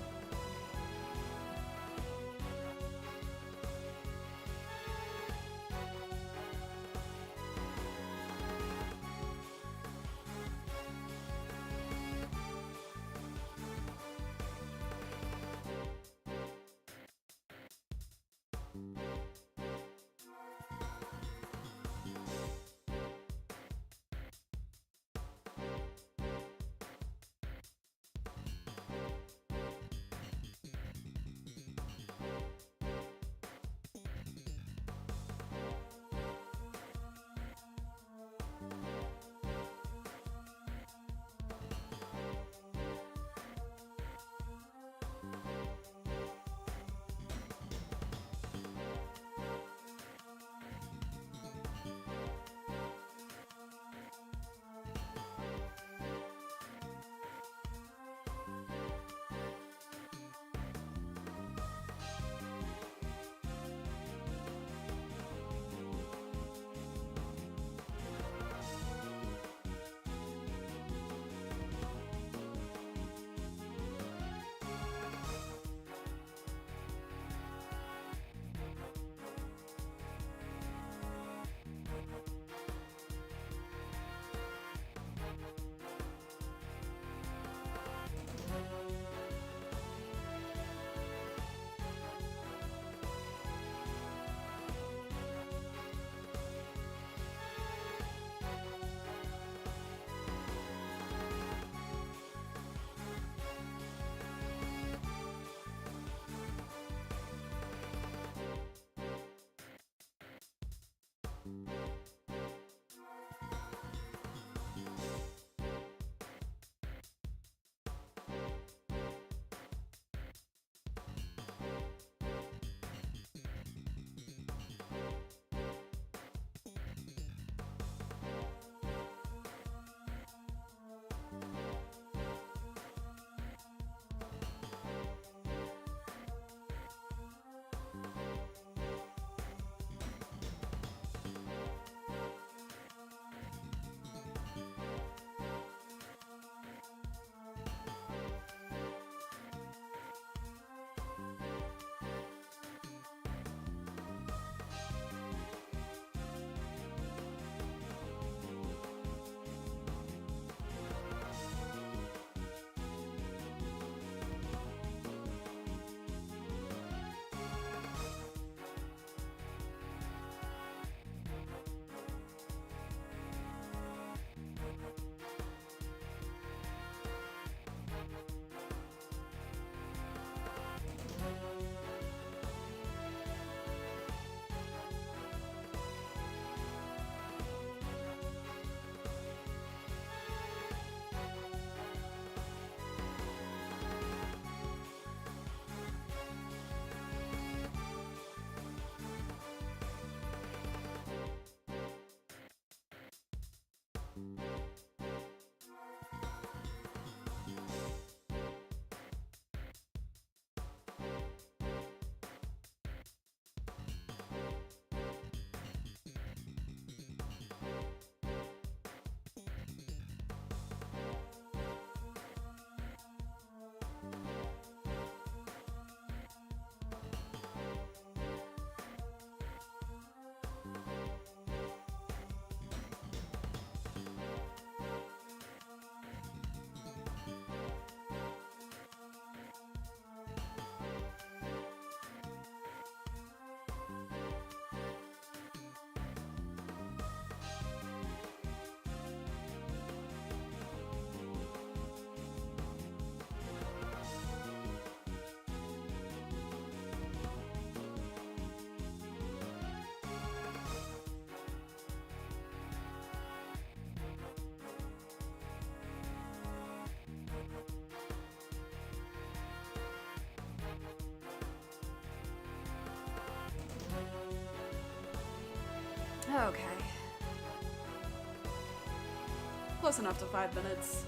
close enough to 5 minutes.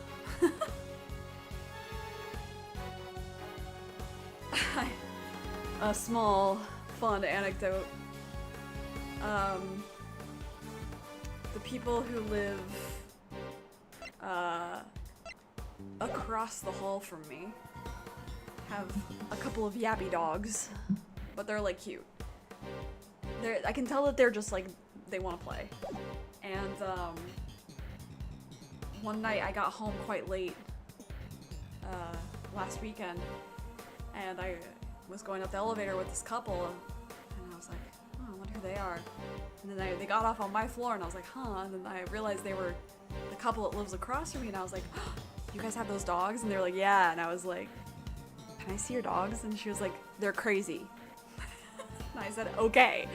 A small, fun anecdote. The people who live across the hall from me have a couple of yappy dogs, but they're like cute. I can tell that they're just like, they want to play. And one night I got home quite late last weekend, and I was going up the elevator with this couple, and I was like, oh, I wonder who they are. And then they got off on my floor, and I was like, huh, and then I realized they were the couple that lives across from me, and I was like, oh, you guys have those dogs? And they were like, yeah, and I was like, can I see your dogs? And she was like, they're crazy. And I said, okay.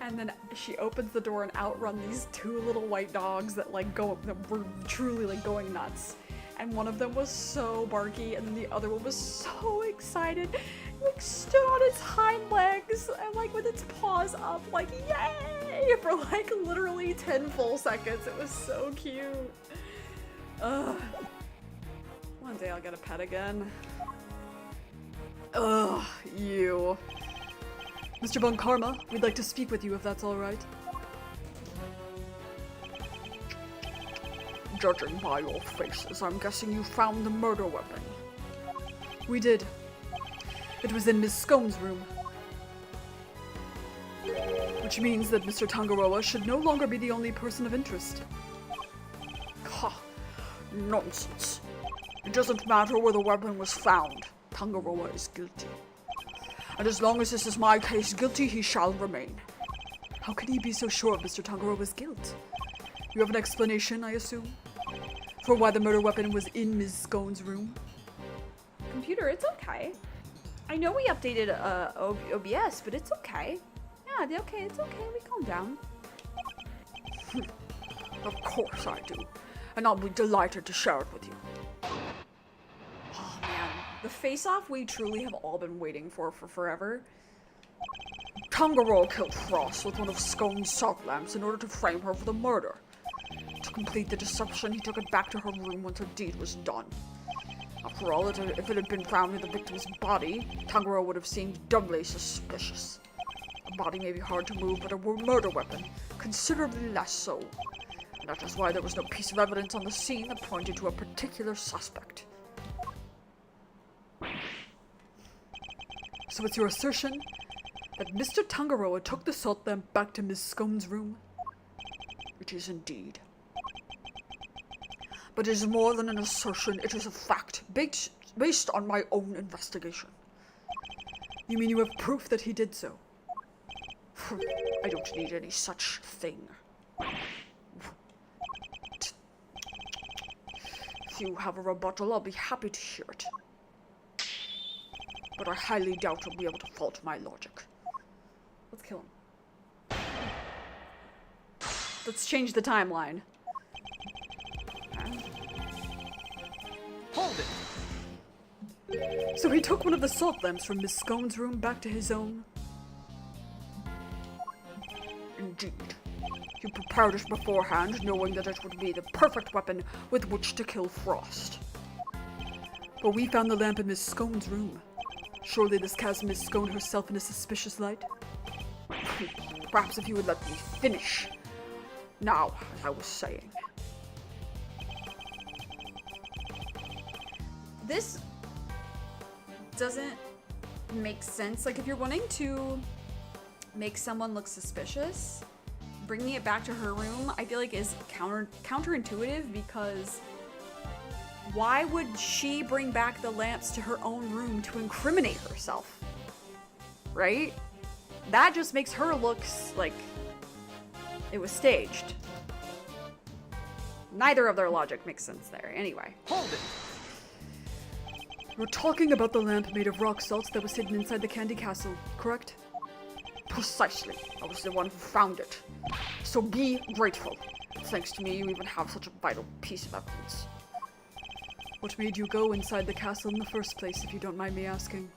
And then she opens the door and outrun these 2 little white dogs that that were truly like going nuts. And one of them was so barky, and then the other one was so excited. Like stood on its hind legs and like with its paws up, like yay! For like literally 10 full seconds. It was so cute. Ugh. One day I'll get a pet again. Ugh, you. Mr. Von Karma, we'd like to speak with you if that's alright. Judging by your faces, I'm guessing you found the murder weapon. We did. It was in Miss Scone's room. Which means that Mr. Tangaroa should no longer be the only person of interest. Ha! Nonsense. It doesn't matter where the weapon was found. Tangaroa is guilty. And as long as this is my case, guilty he shall remain. How can you be so sure of Mr. Tangaroa's guilt? You have an explanation, I assume, for why the murder weapon was in Ms. Scone's room? Computer, it's okay. I know we updated OBS, but it's okay. Yeah, okay, it's okay. We calm down. Of course I do. And I'll be delighted to share it with you. Oh man, the face-off we truly have all been waiting for forever. Tangaroa killed Frost with one of Scone's salt lamps in order to frame her for the murder. To complete the deception, he took it back to her room once her deed was done. After all, if it had been found in the victim's body, Tangaroa would have seemed doubly suspicious. A body may be hard to move, but a murder weapon, considerably less so. And that is why there was no piece of evidence on the scene that pointed to a particular suspect. So it's your assertion that Mr. Tangaroa took the salt lamp back to Miss Scone's room? It is indeed. But it is more than an assertion, it is a fact, based on my own investigation. You mean you have proof that he did so? I don't need any such thing. If you have a rebuttal, I'll be happy to hear it. But I highly doubt you'll be able to fault my logic. Let's kill him. Let's change the timeline. Hold it! So he took one of the salt lamps from Miss Scone's room back to his own? Indeed. He prepared it beforehand, knowing that it would be the perfect weapon with which to kill Frost. But we found the lamp in Miss Scone's room. Surely this casts Miss Scone herself in a suspicious light? Perhaps if you would let me finish. Now, as I was saying. This doesn't make sense. Like, if you're wanting to make someone look suspicious, bringing it back to her room, I feel like is counterintuitive, because why would she bring back the lamps to her own room to incriminate herself? Right? That just makes her look like it was staged. Neither of their logic makes sense there. Anyway. Hold it! We're talking about the lamp made of rock salt that was hidden inside the candy castle, correct? Precisely. I was the one who found it. So be grateful. Thanks to me, you even have such a vital piece of evidence. What made you go inside the castle in the first place, if you don't mind me asking?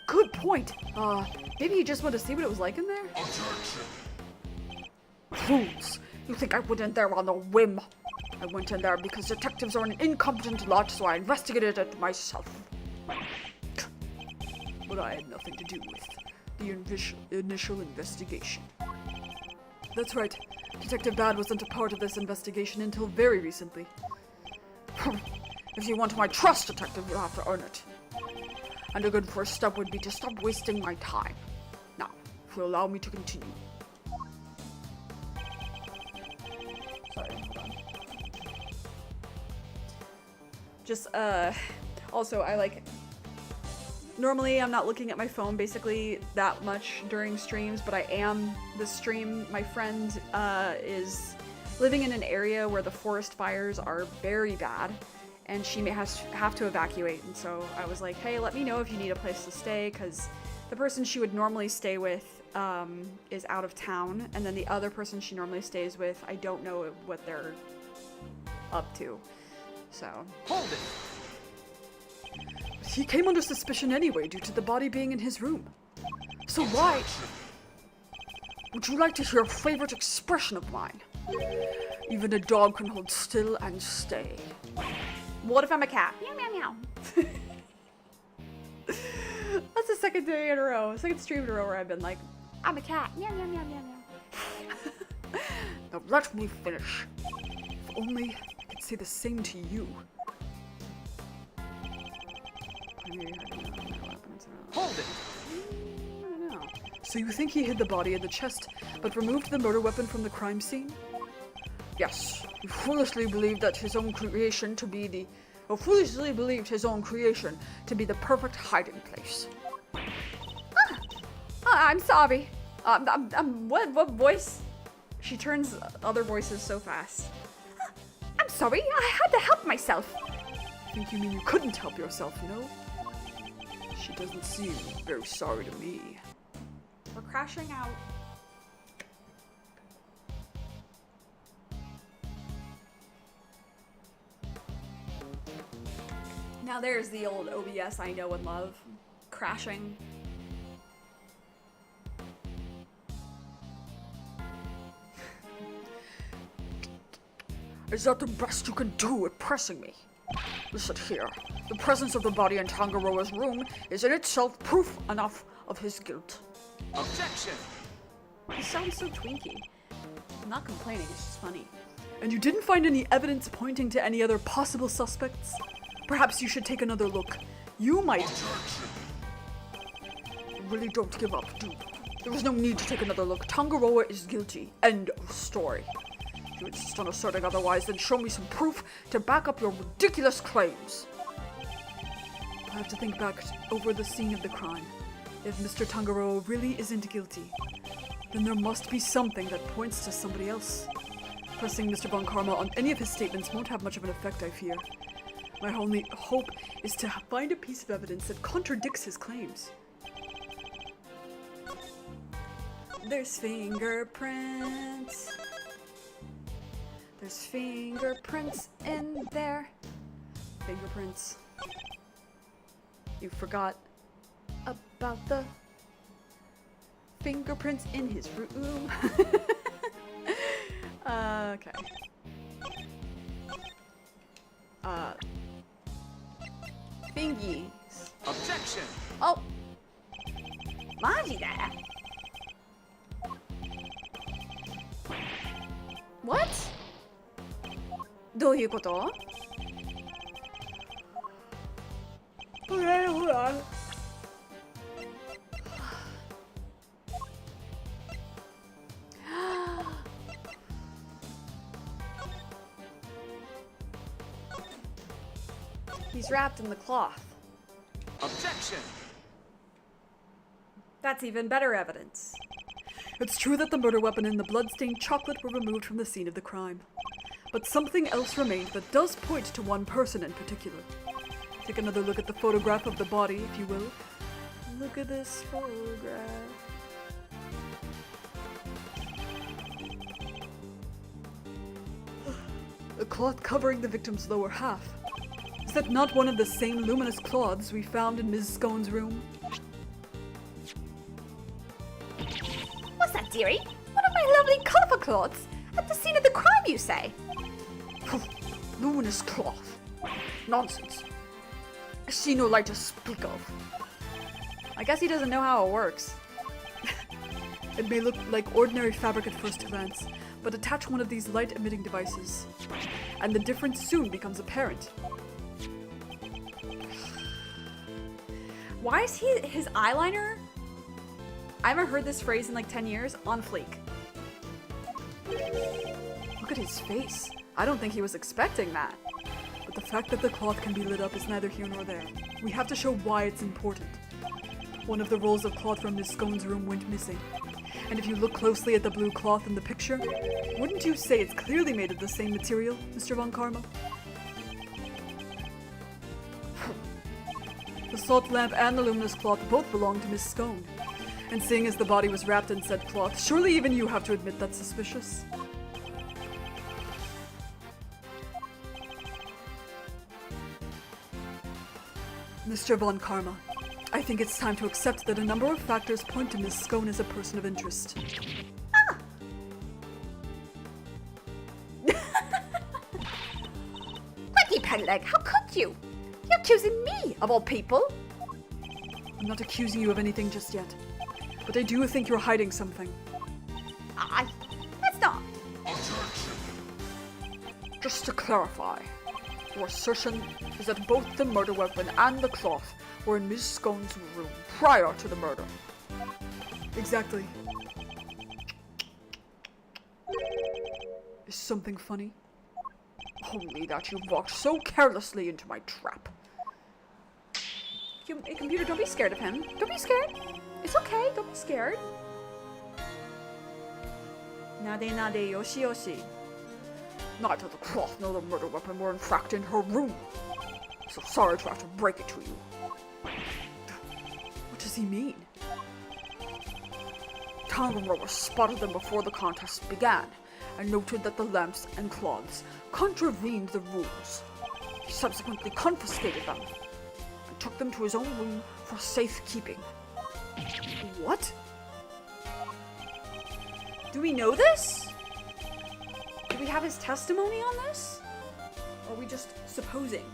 Good point. Maybe you just want to see what it was like in there? Fools! You think I went in there on a whim? I went in there because detectives are an incompetent lot, so I investigated it myself. But I had nothing to do with the initial investigation. That's right. Detective Bad wasn't a part of this investigation until very recently. If you want my trust, Detective, you'll have to earn it. And a good first step would be to stop wasting my time. Now, if you'll allow me to continue. Sorry, hold on. Just, also, normally I'm not looking at my phone basically that much during streams, but I am this stream. My friend, is living in an area where the forest fires are very bad, and she may have to evacuate, and so I was like, hey, let me know if you need a place to stay, because the person she would normally stay with is out of town, and then the other person she normally stays with, I don't know what they're up to, so. Hold it! He came under suspicion anyway due to the body being in his room. So why? Would you like to hear a favorite expression of mine? Even a dog can hold still and stay. What if I'm a cat? Meow, meow, meow. That's the second stream in a row where I've been like, I'm a cat. Meow, meow, meow, meow, meow. Now let me finish. If only I could say the same to you. Hold it! I don't know. So you think he hid the body in the chest, but removed the murder weapon from the crime scene? Yes, he foolishly believed his own creation to be the perfect hiding place. I'm sorry. What voice? She turns other voices so fast. I'm sorry, I had to help myself. I think you mean you couldn't help yourself, no? She doesn't seem very sorry to me. We're crashing out. Now there's the old OBS I know and love. Crashing. Is that the best you can do at pressing me? Listen here. The presence of the body in Tangaroa's room is in itself proof enough of his guilt. Objection! He sounds so twinky. I'm not complaining, it's just funny. And you didn't find any evidence pointing to any other possible suspects? Perhaps you should take another look. You might... Really don't give up, dude. There is no need to take another look. Tangaroa is guilty. End of story. If you insist on asserting otherwise, then show me some proof to back up your ridiculous claims. I have to think back over the scene of the crime. If Mr. Tangaroa really isn't guilty, then there must be something that points to somebody else. Pressing Mr. Von Karma on any of his statements won't have much of an effect, I fear. My only hope is to find a piece of evidence that contradicts his claims. There's fingerprints. There's fingerprints in there. Fingerprints. You forgot about the fingerprints in his room. Okay. Fingies. Objection! Oh, Margie there. what? どういうこと? Okay, hold on. He's wrapped in the cloth. Objection! That's even better evidence. It's true that the murder weapon and the blood-stained chocolate were removed from the scene of the crime. But something else remained that does point to one person in particular. Take another look at the photograph of the body, if you will. Look at this photograph. The cloth covering the victim's lower half. Is that not one of the same luminous cloths we found in Ms. Scone's room? What's that, dearie? One of my lovely colourful cloths? At the scene of the crime, you say? Luminous cloth. Nonsense. I see no light to speak of. I guess he doesn't know how it works. It may look like ordinary fabric at first glance, but attach one of these light-emitting devices, and the difference soon becomes apparent. Why is his eyeliner? I haven't heard this phrase in like 10 years. On fleek. Look at his face. I don't think he was expecting that. But the fact that the cloth can be lit up is neither here nor there. We have to show why it's important. One of the rolls of cloth from Miss Scone's room went missing. And if you look closely at the blue cloth in the picture, wouldn't you say it's clearly made of the same material, Mr. Von Karma? The salt lamp and the luminous cloth both belong to Miss Scone. And seeing as the body was wrapped in said cloth, surely even you have to admit that's suspicious. Mr. Von Karma, I think it's time to accept that a number of factors point to Miss Scone as a person of interest. Ricky Penleg, how could you? You're accusing me, of all people. I'm not accusing you of anything just yet, but I do think you're hiding something. That's not. Just to clarify, your assertion is that both the murder weapon and the cloth were in Miss Scone's room prior to the murder. Exactly. Is something funny? Only that you walked so carelessly into my trap. Hey, computer, don't be scared of him. Don't be scared. It's okay. Don't be scared. Nade nade yoshi yoshi. Neither the cloth nor the murder weapon were in fact in her room. So sorry to have to break it to you. What does he mean? Tangaroa spotted them before the contest began and noted that the lamps and cloths contravened the rules. He subsequently confiscated them and took them to his own room for safekeeping. What? Do we know this? Do we have his testimony on this? Or are we just supposing?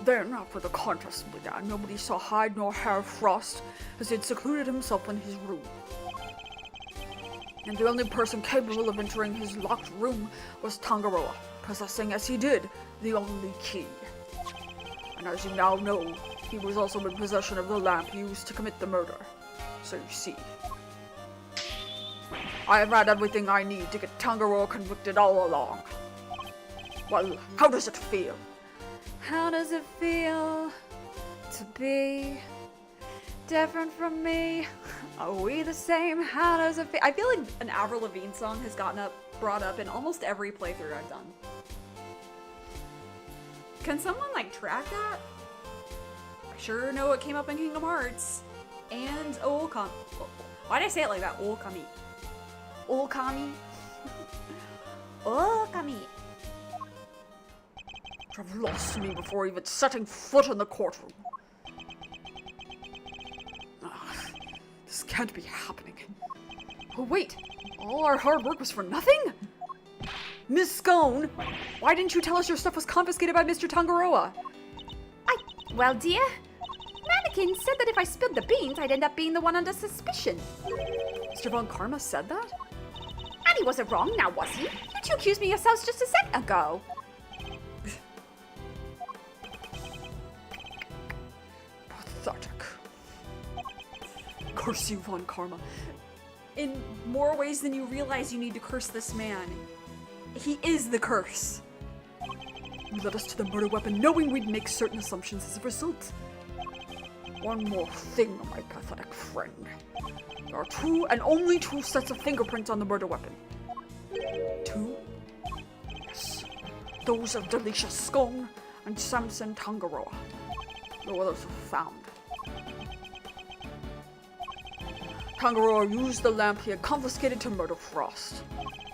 Then, after the contest began, nobody saw hide nor hair of Frost, as he had secluded himself in his room. And the only person capable of entering his locked room was Tangaroa, possessing, as he did, the only key. And as you now know, he was also in possession of the lamp used to commit the murder. So you see, I have had everything I need to get Tangaroa convicted all along. Well, how does it feel? How does it feel to be different from me? Are we the same? How does it feel? I feel like an Avril Lavigne song has brought up in almost every playthrough I've done. Can someone like track that? I sure know it came up in Kingdom Hearts. And Okami. Why did I say it like that? Okami. Okami. Okami. You have lost me before even setting foot in the courtroom. This can't be happening. Oh wait, all our hard work was for nothing? Miss Scone, why didn't you tell us your stuff was confiscated by Mr. Tangaroa? Well, dear, Mannequin said that if I spilled the beans, I'd end up being the one under suspicion. Mr. Von Karma said that? And he wasn't wrong, now was he? You two accused me yourselves just a second ago. Pathetic. Curse you, Von Karma. In more ways than you realize, you need to curse this man. He is the curse. You led us to the murder weapon knowing we'd make certain assumptions as a result. One more thing, my pathetic friend. There are two and only two sets of fingerprints on the murder weapon. Two? Yes. Those of Delisha Scone and Samson Tangaroa. No others were found. Tangaroa used the lamp he had confiscated to murder Frost,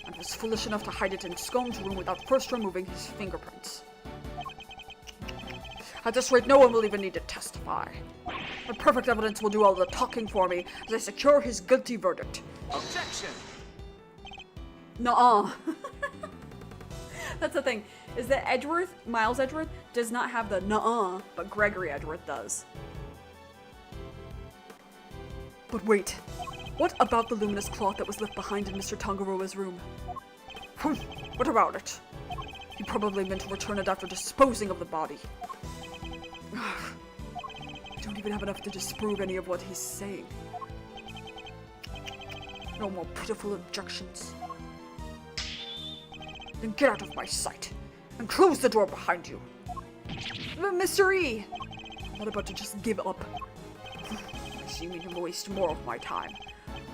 and was foolish enough to hide it in Scone's room without first removing his fingerprints. At this rate, no one will even need to testify. The perfect evidence will do all the talking for me as I secure his guilty verdict. Objection. Nuh-uh. That's the thing, is that Miles Edgeworth, does not have the nuh-uh, but Gregory Edgeworth does. But wait, what about the luminous cloth that was left behind in Mr. Tangaroa's room? What about it? He probably meant to return it after disposing of the body. I don't even have enough to disprove any of what he's saying. No more pitiful objections. Then get out of my sight, and close the door behind you. Mr. E! I'm not about to just give up. I see me to waste more of my time.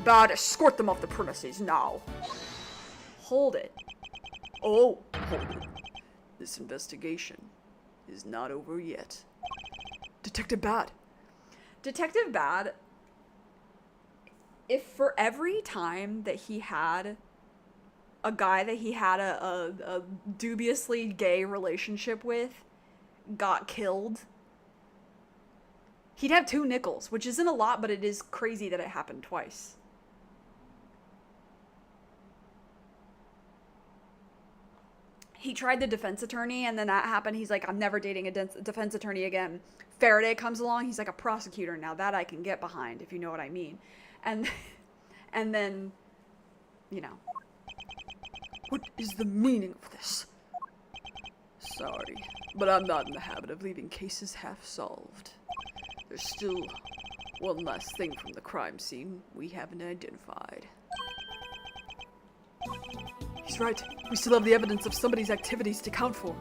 Bad, escort them off the premises now. Hold it. Oh, hold it. This investigation is not over yet. Detective Bad. Detective Bad, if for every time that he had a guy that he had a dubiously gay relationship with got killed, he'd have 2 nickels, which isn't a lot, but it is crazy that it happened twice. He tried the defense attorney, and then that happened. He's like, I'm never dating a defense attorney again. Faraday comes along. He's like, a prosecutor. Now that I can get behind, if you know what I mean. And then, you know. What is the meaning of this? Sorry, but I'm not in the habit of leaving cases half solved. There's still one last thing from the crime scene we haven't identified. He's right. We still have the evidence of somebody's activities to count for.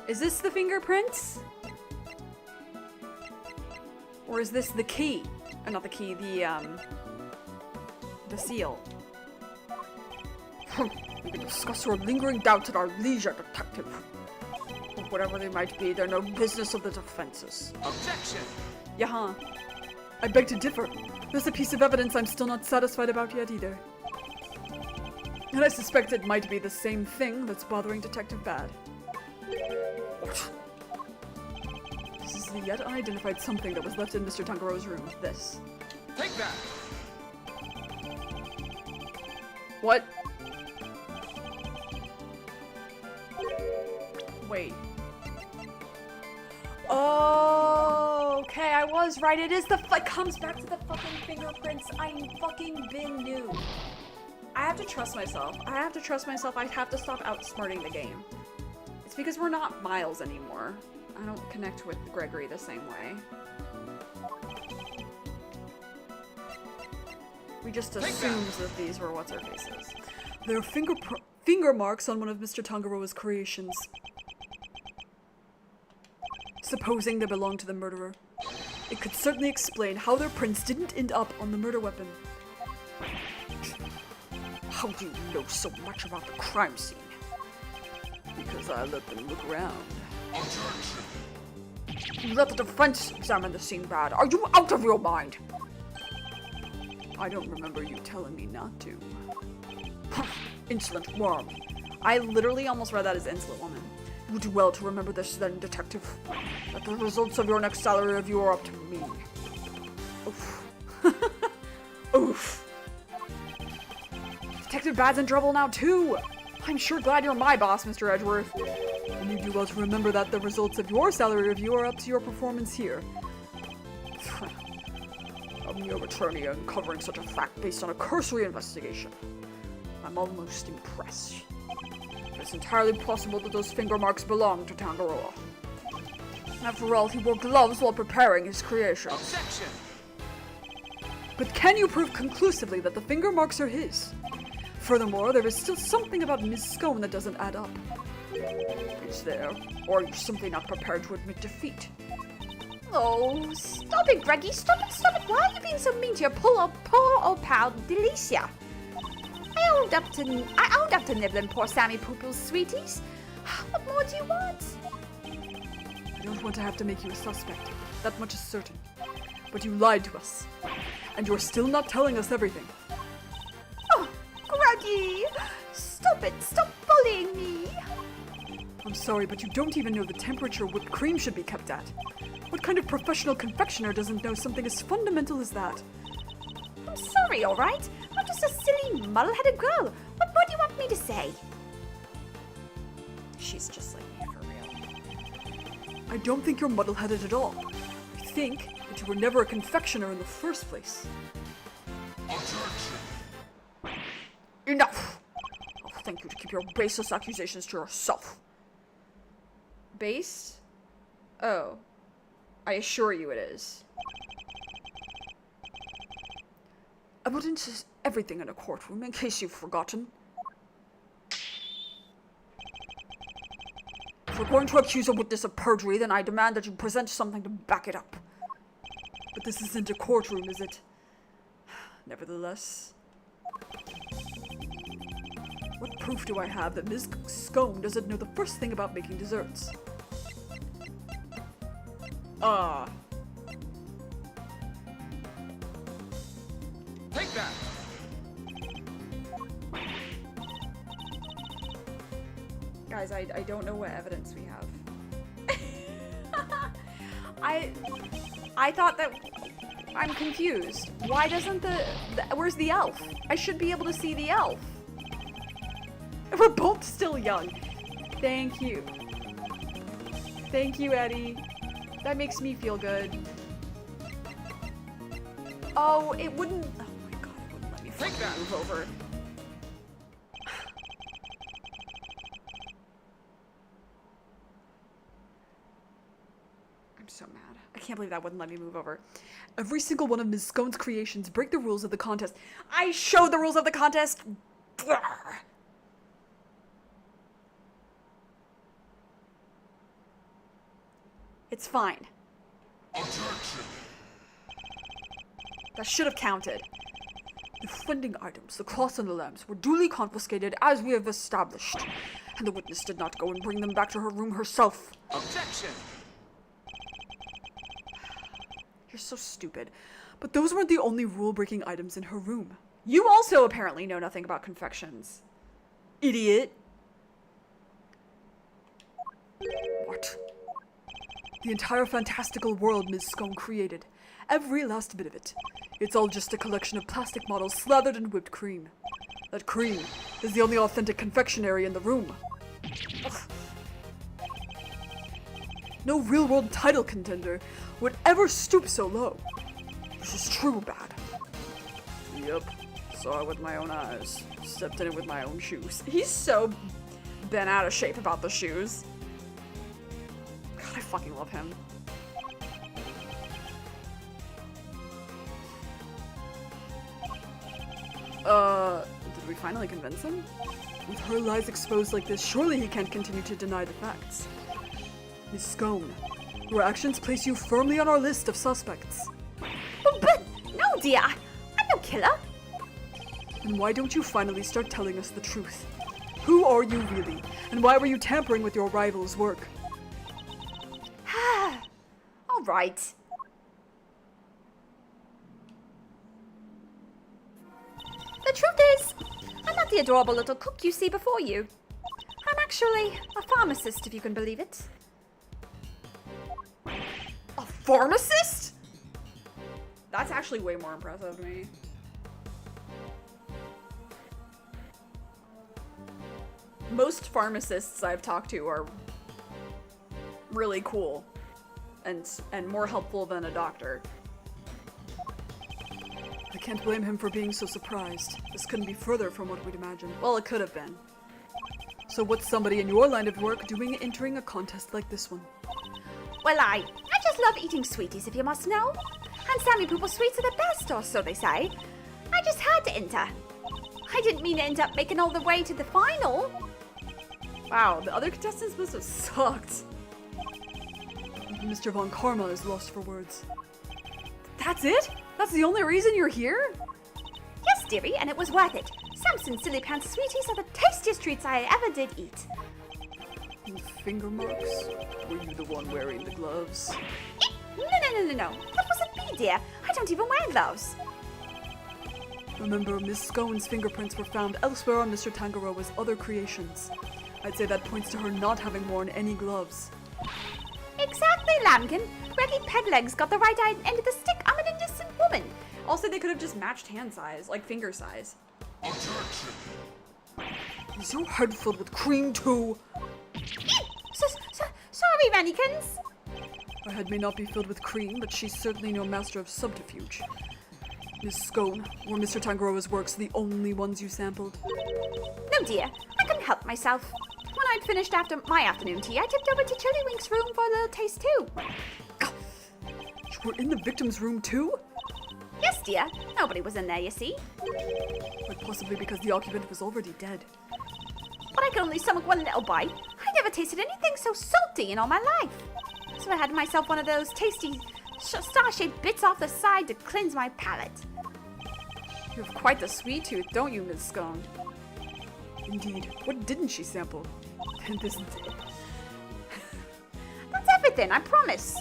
Is this the fingerprints? Or is this the key? Not the key, the seal. We can discuss your lingering doubts at our leisure, detective. But whatever they might be, they're no business of the defense's. Objection. Yeah. I beg to differ. There's a piece of evidence I'm still not satisfied about yet either. And I suspect it might be the same thing that's bothering Detective Bad. What? This is the yet unidentified something that was left in Mr. Tangaroa's room. This. Take that. What? Wait. Oh, okay, I was right. It is it comes back to the fucking fingerprints. I fucking been knew. I have to trust myself. I have to stop outsmarting the game. It's because we're not Miles anymore. I don't connect with Gregory the same way. We just assumed that these were what's-her-faces. There are finger marks on one of Mr. Tangaroa's creations. Supposing they belong to the murderer, it could certainly explain how their prints didn't end up on the murder weapon. How do you know so much about the crime scene? Because I let them look around. You let the defense examine the scene, Brad. Are you out of your mind? I don't remember you telling me not to. Insolent worm. I literally almost read that as insolent woman. You do well to remember this then, detective. That the results of your next salary review are up to me. Oof. Oof. Detective Bad's in trouble now too. I'm sure glad you're my boss, Mr. Edgeworth. And you do well to remember that the results of your salary review are up to your performance here. A mere attorney uncovering such a fact based on a cursory investigation. I'm almost impressed. It's entirely possible that those finger marks belong to Tangaroa. After all, he wore gloves while preparing his creation. Objection. But can you prove conclusively that the finger marks are his? Furthermore, there is still something about Ms. Scone that doesn't add up. Is there? Or are you simply not prepared to admit defeat? Oh, stop it, Greggy. Stop it. Why are you being so mean to your poor old pal, Delicia? I owned up to nibbling poor Sammy Poo-Poo's sweeties. What more do you want? I don't want to have to make you a suspect. That much is certain. But you lied to us. And you're still not telling us everything. Oh, Greggy. Stop it. Stop bullying me. I'm sorry, but you don't even know the temperature whipped cream should be kept at. What kind of professional confectioner doesn't know something as fundamental as that? I'm sorry. sorry, alright? I'm just a silly, muddle-headed girl. What more do you want me to say? She's just like me for real. I don't think you're muddle-headed at all. I think that you were never a confectioner in the first place. Enough! I'll thank you to keep your baseless accusations to yourself. Based? Oh. I assure you it is. Evidence is everything in a courtroom, in case you've forgotten. If you're going to accuse a witness of perjury, then I demand that you present something to back it up. But this isn't a courtroom, is it? Nevertheless. What proof do I have that Ms. Scone doesn't know the first thing about making desserts? Take that! Guys, I don't know what evidence we have. I thought that... I'm confused. Why doesn't the... Where's the elf? I should be able to see the elf. We're both still young. Thank you. Thank you, Eddie. That makes me feel good. Oh, it wouldn't... Oh my god, it wouldn't let me Take that! move over. I'm so mad. I can't believe that wouldn't let me move over. Every single one of Ms. Scone's creations break the rules of the contest. I showed the rules of the contest! Blah. It's fine. That should have counted. The offending items, the cross and the lamps, were duly confiscated as we have established. And the witness did not go and bring them back to her room herself. Objection! You're so stupid. But those weren't the only rule-breaking items in her room. You also apparently know nothing about confections. Idiot. What? The entire fantastical world Ms. Scone created. Every last bit of it. It's all just a collection of plastic models slathered in whipped cream. That cream is the only authentic confectionery in the room. Ugh. No real-world title contender would ever stoop so low. This is true bad. Yep, saw it with my own eyes. Stepped in it with my own shoes. He's so bent out of shape about the shoes. God, I fucking love him. Did we finally convince him? With her lies exposed like this, surely he can't continue to deny the facts. Miss Scone, your actions place you firmly on our list of suspects. Oh, but no, dear. I'm no killer. And why don't you finally start telling us the truth? Who are you really? And why were you tampering with your rival's work? All right. The truth is, I'm not the adorable little cook you see before you. I'm actually a pharmacist, if you can believe it. A pharmacist? That's actually way more impressive to me. Most pharmacists I've talked to are really cool and more helpful than a doctor. I can't blame him for being so surprised. This couldn't be further from what we'd imagined. Well, it could have been. So what's somebody in your line of work doing entering a contest like this one? Well, I just love eating sweeties, if you must know. And Sammy Poople sweets are the best, or so they say. I just had to enter. I didn't mean to end up making all the way to the final. Wow, the other contestants must have sucked. Mr. Von Karma is lost for words. That's it? That's the only reason you're here? Yes, dearie, and it was worth it. Samson's Silly Pants sweeties are the tastiest treats I ever did eat. And finger marks? Were you the one wearing the gloves? No. That wasn't me, dear. I don't even wear gloves. Remember, Miss Scone's fingerprints were found elsewhere on Mr. Tangaroa's other creations. I'd say that points to her not having worn any gloves. Exactly, Lambkin. Reggie Peglegs got the right end of the stick. I'm an innocent woman. Also, they could have just matched hand size, like finger size. Is your head filled with cream too? Sorry, Mannikins. Her head may not be filled with cream, but she's certainly no master of subterfuge. Miss Scone, were Mr. Tangaroa's works the only ones you sampled? No, dear. I couldn't help myself. When I'd finished after my afternoon tea, I tipped over to Chillywink's room for a little taste too. You were in the victim's room too? Yes, dear. Nobody was in there, you see. But possibly because the occupant was already dead. But I could only stomach one little bite. I never tasted anything so salty in all my life. So I had myself one of those tasty star-shaped bits off the side to cleanse my palate. You have quite the sweet tooth, don't you, Miss Scone? Indeed. What didn't she sample? And this dip. That's everything, I promise.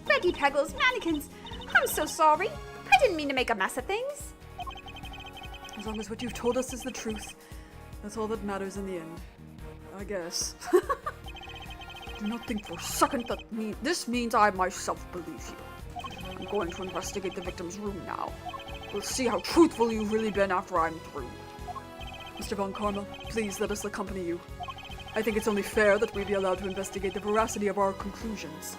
Betty Peggles, Mannikins, I'm so sorry. I didn't mean to make a mess of things. As long as what you've told us is the truth, that's all that matters in the end. I guess. Do not think for a second that this means I myself believe you. I'm going to investigate the victim's room now. We'll see how truthful you've really been after I'm through. Mr. Von Karma, please let us accompany you. I think it's only fair that we be allowed to investigate the veracity of our conclusions.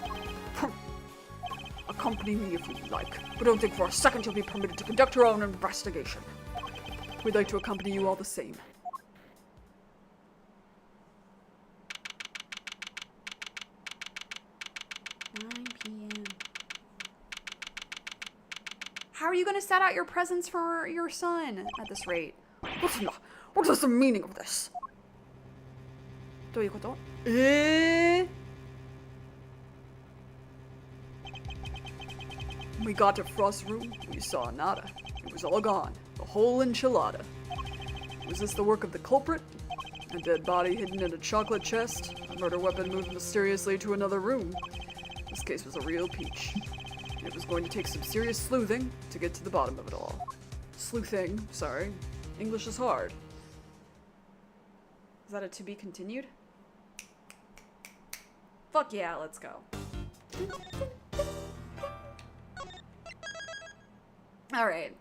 Accompany me if you like, but don't think for a second you'll be permitted to conduct your own investigation. We'd like to accompany you all the same. How are you going to set out your presents for your son at this rate? What is the meaning of this? どういうこと? When we got to Frost's room, we saw nada. It was all gone. The whole enchilada. Was this the work of the culprit? A dead body hidden in a chocolate chest? A murder weapon moved mysteriously to another room? This case was a real peach. It was going to take some serious sleuthing to get to the bottom of it all. Sleuthing, sorry. English is hard. Is that a to be continued? Fuck yeah, let's go. Alright.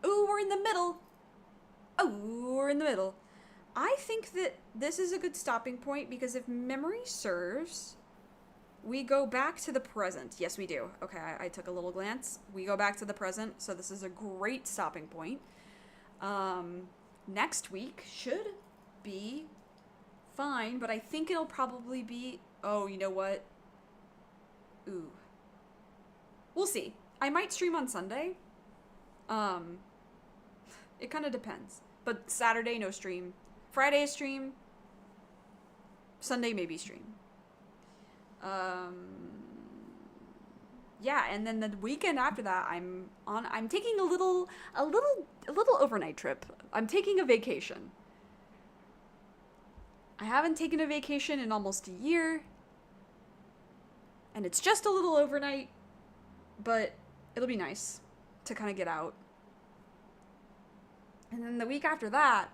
Ooh, we're in the middle. Oh, we're in the middle. I think that this is a good stopping point because if memory serves, we go back to the present. Yes, we do. Okay, I took a little glance. We go back to the present, so this is a great stopping point. Next week should be fine, but I think it'll probably be... Oh, you know what? Ooh. We'll see. I might stream on Sunday. It kind of depends. But Saturday, no stream. Friday, stream. Sunday, maybe stream. Yeah, and then the weekend after that, I'm taking a little overnight trip. I'm taking a vacation. I haven't taken a vacation in almost a year. And it's just a little overnight, but it'll be nice to kind of get out. And then the week after that,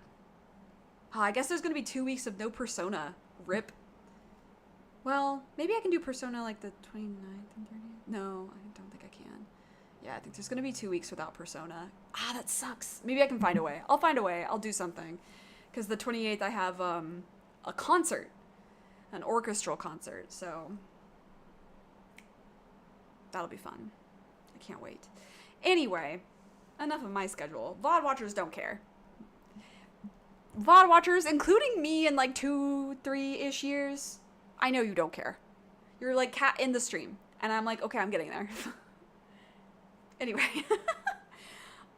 I guess there's going to be 2 weeks of no Persona. RIP. Well, maybe I can do Persona like the 29th and 30th. No, I don't think I can. Yeah, I think there's going to be 2 weeks without Persona. That sucks. Maybe I can find a way. I'll find a way. I'll do something. Because the 28th I have a concert. An orchestral concert. So that'll be fun. I can't wait. Anyway, enough of my schedule. VOD watchers don't care. VOD watchers, including me in like 2-3-ish years, I know you don't care. You're like cat in the stream. And I'm like, okay, I'm getting there. Anyway.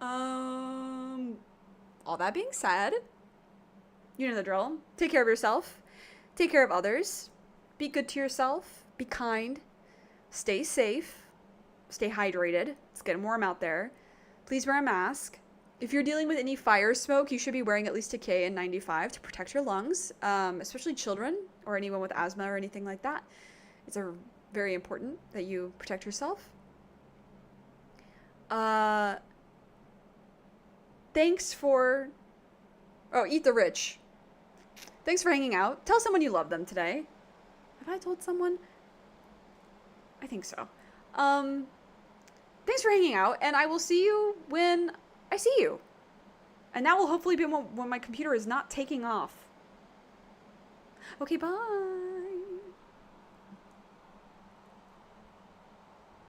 All that being said, you know the drill. Take care of yourself. Take care of others. Be good to yourself. Be kind. Stay safe. Stay hydrated. It's getting warm out there. Please wear a mask. If you're dealing with any fire smoke, you should be wearing at least a KN95 to protect your lungs, especially children or anyone with asthma or anything like that. It's very important that you protect yourself. Thanks for... Oh, Eat the Rich. Thanks for hanging out. Tell someone you love them today. Have I told someone? I think so. thanks for hanging out, and I will see you when I see you. And that will hopefully be when my computer is not taking off. Okay, bye.